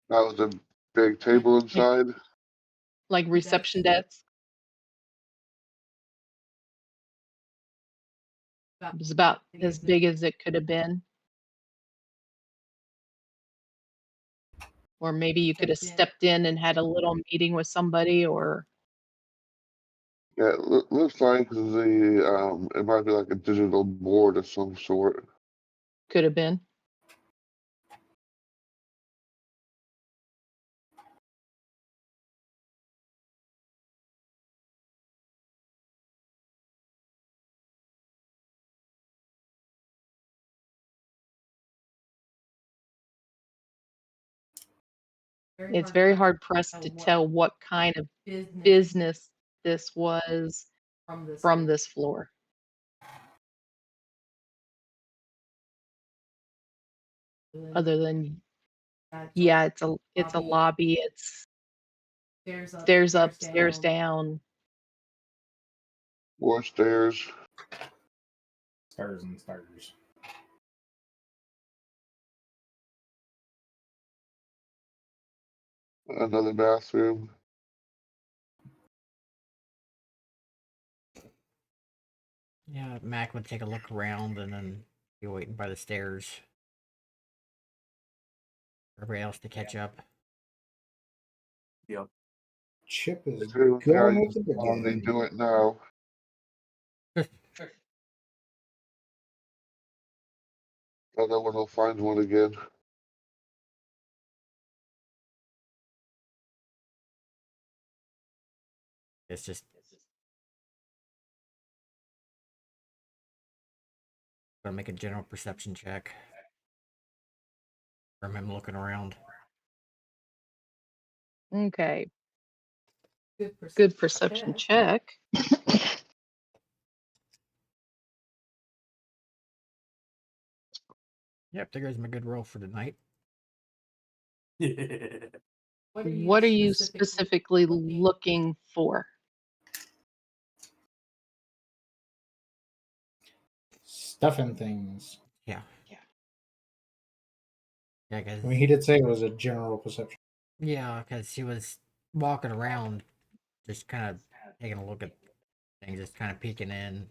was a big table inside. Like reception desks. It was about as big as it could have been. Or maybe you could have stepped in and had a little meeting with somebody, or Yeah, it looks like it might be like a digital board of some sort. could have been. It's very hard pressed to tell what kind of business this was from this floor. Other than, yeah, it's a lobby. It's stairs up, stairs down. More stairs. Stars and stars. Another bathroom. Yeah, Mac would take a look around and then be waiting by the stairs. Everybody else to catch up. Yep. Chip is Going going with the They game. do it now. I know when I'll find one again. It's just gonna make a general perception check from him looking around. Okay. Good perception check. Yep, there goes my good roll for tonight. What are you specifically looking for? Stuff and things. Yeah. Yeah, because I mean, he did say it was a general perception. he was walking around, just kind of taking a look at things, just kind of peeking in.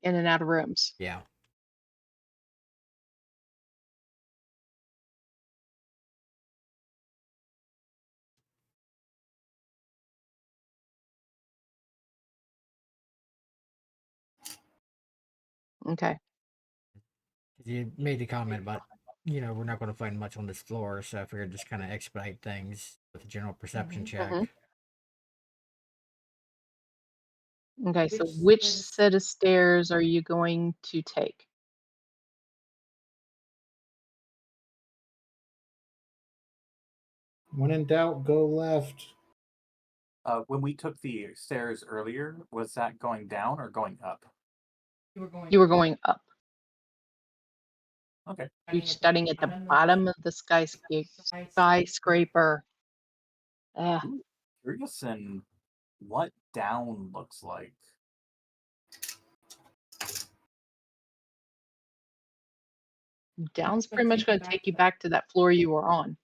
In and out of rooms. Yeah. Okay. You made the comment about, we're not going to find much on this floor, so I figured just kind of expedite things with a general perception check. Mhm. Okay, so which set of stairs are you going to take? When in doubt, go left. When we took the stairs earlier, was that going down or going up? You were going up. Okay. You're starting at the bottom of the skyscraper. Ooh, curious in what down looks like. Down's pretty much going to take you back to that floor you were on.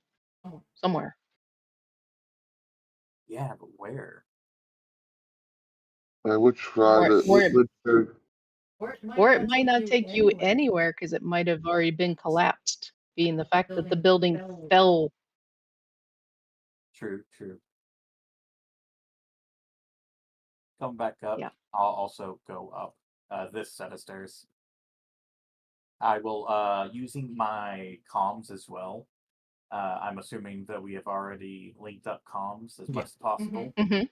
Somewhere. Yeah, but where? Which side? Which Or it might not take you anywhere because it might have already been collapsed, being the fact that the building fell. True. Come back up. Yeah. I'll also go up this set of stairs. I will, using my comms as well. I'm assuming that we have already linked up comms as much as possible. Mhm.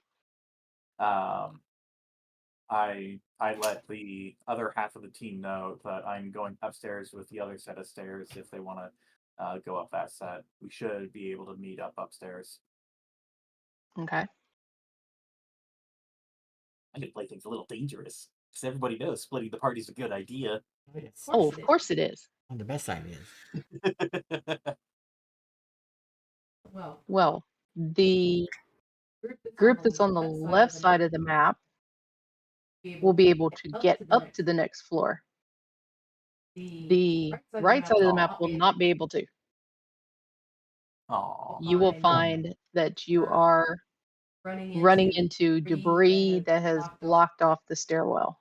I let the other half of the team know that I'm going upstairs with the other set of stairs if they want to go up that set. We should be able to meet up upstairs. Okay. I could play things a little dangerous because everybody knows splitting the party's a good idea. Oh, of course it is. One of the best ideas. Well, the group that's on the left side of the map will be able to get up to the next floor. The right side of the map will not be able to. Aw. You will find that you are running into debris that has blocked off the stairwell.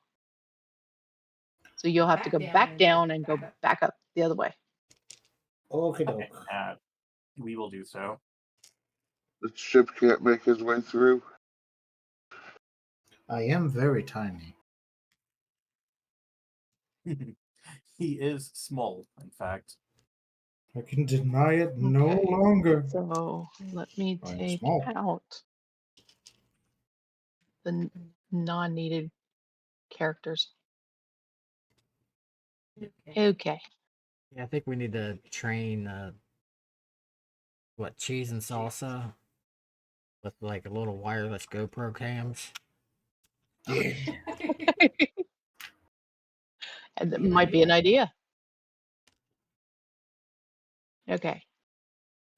So you'll have to go back down and go back up the other way. Okay, Okay, we will do so. the ship can't make his way through. I am very tiny. He is small, in fact. I can deny it no Okay. longer. So let me I am take small. out the non-needed characters. Okay. Yeah, I think we need to train, cheese and salsa with like a little wireless GoPro cams. Yeah. And that might be an idea. Okay.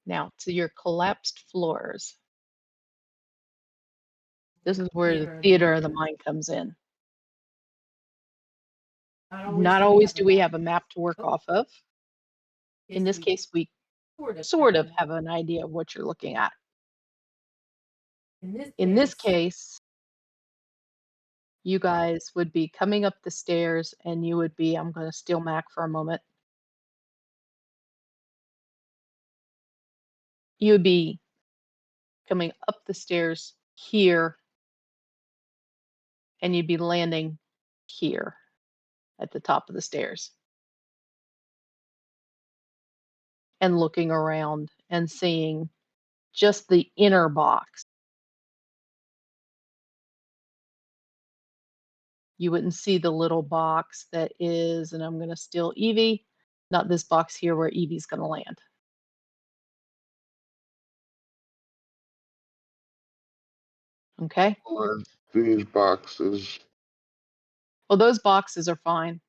Now to your collapsed floors. This is where the theater of the mind comes in. Not always do we have a map to work off of. In this case, we sort of have an idea of what you're looking at. In this case, you guys would be coming up the stairs and you would be, I'm going to steal Mac for a moment. You would be coming up the stairs here and you'd be landing here at the top of the stairs and looking around and seeing just the inner box. You wouldn't see the little box that is, and I'm going to steal Evie, not this box here where Evie's going to land. Okay. Or these boxes. Well, those boxes are fine.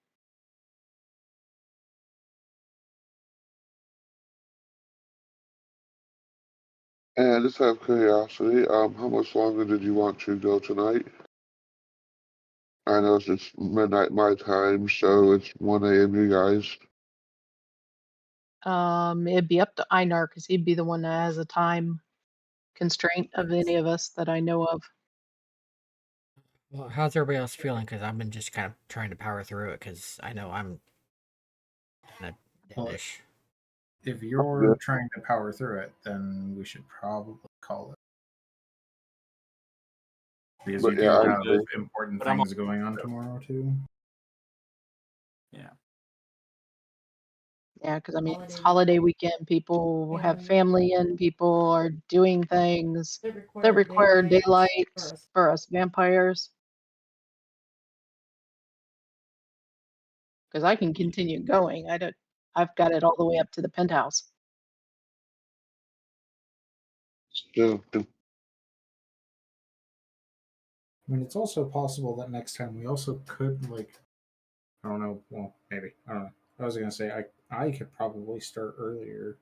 And just out of curiosity, how much longer did you want to go tonight? I know it's midnight my time, so it's 1 a.m. you guys. It'd be up to Einar because he'd be the one that has a time constraint of any of us that I know of. Well, how's everybody else feeling? Because I've been just kind of trying to power through it because I know I'm kind of Well, deadish. if you're trying to power through it, then we should probably call it. Because But you do yeah, I have agree. important But I'm things also- going on tomorrow too. Yeah. Yeah, because I mean, it's holiday weekend. People have family and people are doing things that require daylight for us vampires. Because I can continue going. I've got it all the way up to the penthouse. So, I mean, it's also possible that next time we also could, like, I don't know. Well, maybe I don't know. I was gonna say I could probably start earlier,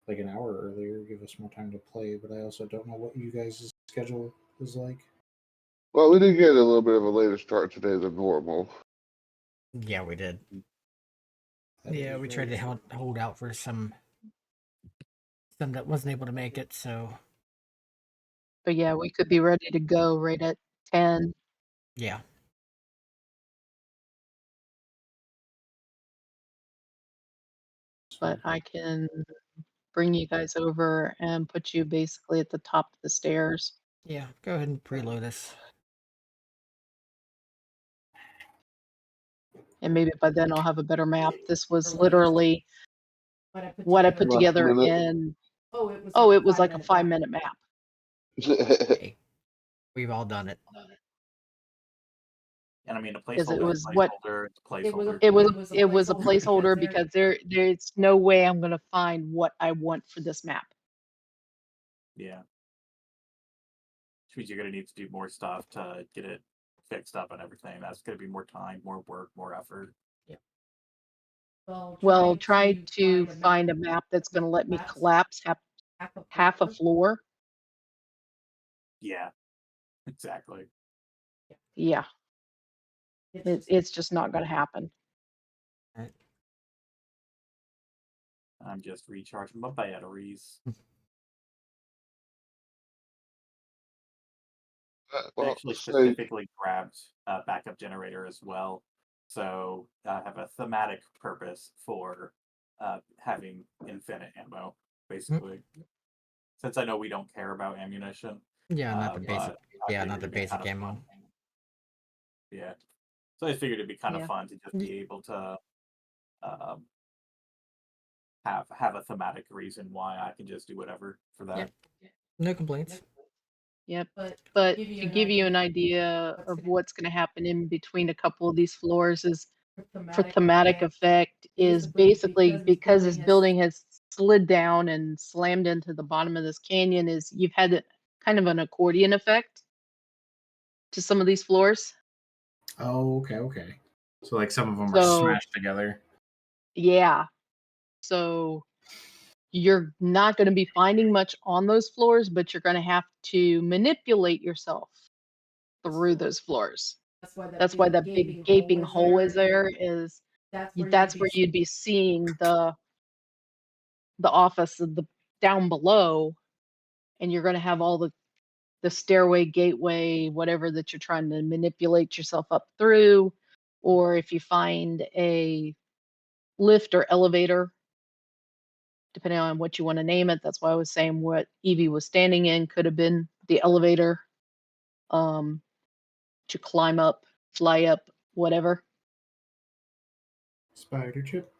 like an hour earlier, give us more time to play. But I also don't know what you guys' schedule is like. well, we did get a little bit of a later start today than normal. Yeah, we did. That Yeah, is we very tried to true. hold out for some that wasn't able to make it. So But yeah, we could be ready to go right at 10. yeah, But I can bring you guys over and put you basically at the top of the stairs. yeah. Go ahead and preload us. And maybe by then I'll have a better map. This was literally what I put Last together minute. in, it was like a 5-minute map. Hey, we've all done it. And I mean, a Because it placeholder, was what it's a placeholder. it was a placeholder because there's no way I'm gonna find what I want for this map. Yeah. Which means you're going to need to do more stuff to get it fixed up and everything. That's going to be more time, more work, more effort. Well, try to find a map that's gonna let me collapse half a floor. Yeah, exactly. Yeah. It's just not gonna happen. Right. I'm just recharging my batteries. I Well, actually say, specifically grabbed a backup generator as well. So I have a thematic purpose for having infinite ammo, basically. Since I know we don't care about ammunition. Yeah, not the basic. But I Yeah, figured not the it'd be basic kind of ammo. fun. Yeah. So I figured it'd be kind of Yeah. fun to just be able to have a thematic reason why I can just do whatever for that. No complaints. Yep. But to give you an idea of what's gonna happen in between a couple of these floors is for thematic effect is basically because this building has slid down and slammed into the bottom of this canyon is you've had kind of an accordion effect to some of these floors. Oh, okay. So like some of them are So smashed together. yeah. So you're not going to be finding much on those floors, but you're going to have to manipulate yourself through those floors. That's why that big gaping hole is there. That's where you'd be seeing the office of the down below, and you're going to have all the stairway, gateway, whatever that you're trying to manipulate yourself up through, or if you find a lift or elevator, depending on what you want to name it. That's why I was saying what Evie was standing in could have been the elevator to climb up, fly up, whatever. Spider chip.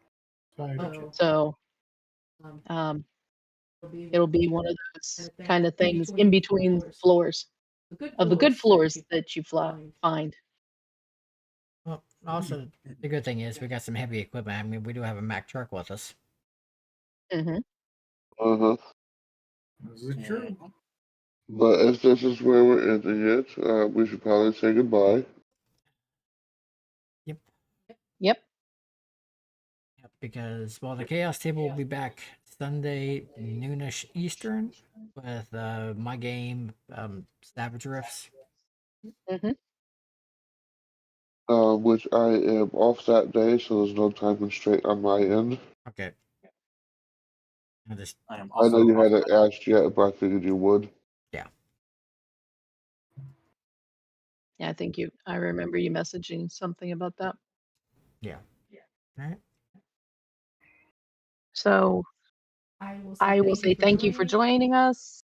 So It'll be one of those kind of things in between floors of the good floors that you find. Well, also the good thing is we got some heavy equipment. I mean, we do have a Mack truck with us. Hmm. Uh-huh. Is it true? But as this is where we're ending it, we should probably say goodbye. Yep. Yep. Yep. Because the chaos table will be back Sunday noonish Eastern with my game, Savage Rifts. Hmm. Which I am off that day, so there's no time constraint on my end. Okay. I just I am I know also you off hadn't asked yet, but I figured you would. yeah. Yeah, I think I remember you messaging something about that. Yeah. All right. So I will say thank you for joining us.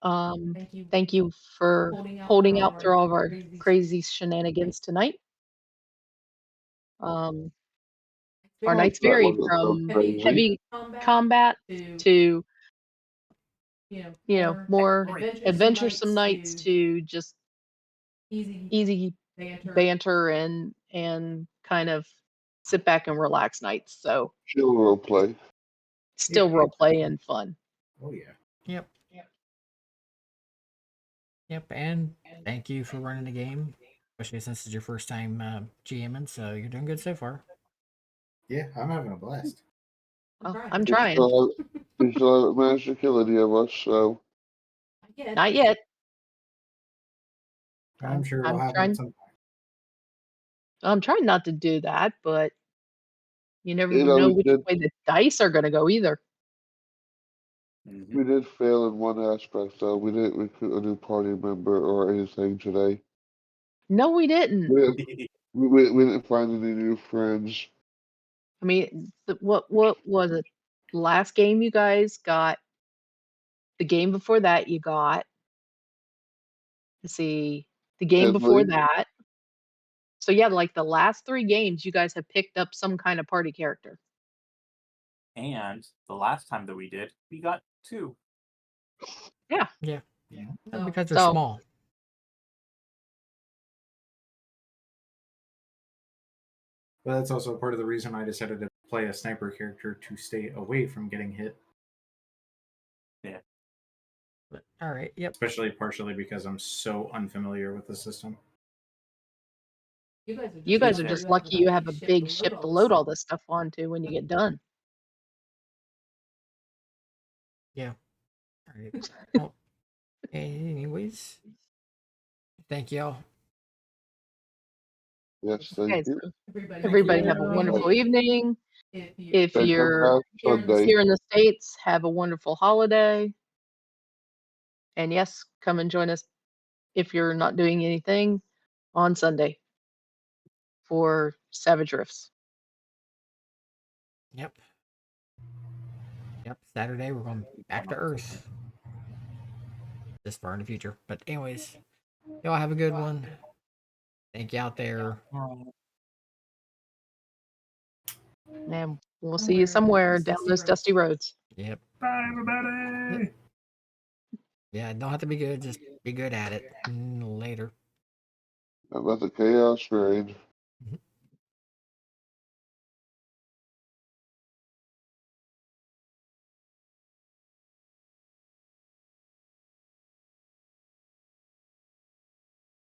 Thank you for holding out through all of our crazy shenanigans tonight. Our nights That vary wasn't so from crazy. heavy combat to more adventuresome nights to just easy banter and kind of sit back and relax nights. So Chill role play. still role play and fun. Oh yeah. Yep. Yep. And thank you for running the game, especially since it's your first time GMing. So you're doing good so far. Yeah, I'm having a blast. Well, I'm You trying. still haven't managed to kill any of us, so Not yet. I'm sure it'll I'm happen trying. at some point. I'm trying not to do that, but you never you know know we which did way the dice are going to go either. Mhm. we did fail in one aspect though. We didn't recruit a new party member or anything today. No, we didn't. We didn't find any new friends. I mean, what was it? Last game you guys got. The game before that you got. Let's see. The game before Headley, that. So yeah, like the last 3 games, you guys have picked up some kind of party character. And the last time that we did, we got 2. Yeah. Yeah. Yeah. Because they're So small. But that's also part of the reason I decided to play a sniper character to stay away from getting hit. Yeah. But, all right. Yep. Especially partially because I'm so unfamiliar with the system. you guys are just lucky you have a big ship to load all this stuff onto when you get done. Yeah. All right. Well, anyways, thank y'all. yes, thank Okay, you. so everybody have a you. wonderful evening. If Thank you you're for Sunday. here in the States, have a wonderful holiday. And yes, come and join us if you're not doing anything on Sunday for Savage Rifts. Yep. Yep. Saturday we're going back to Earth. This far in the future. But anyways, y'all have a good one. Thank you out there. And we'll see you somewhere down those dusty roads. Yep. Bye, everybody. Yeah, don't have to be good. Just be good at it. Later. About the chaos reign.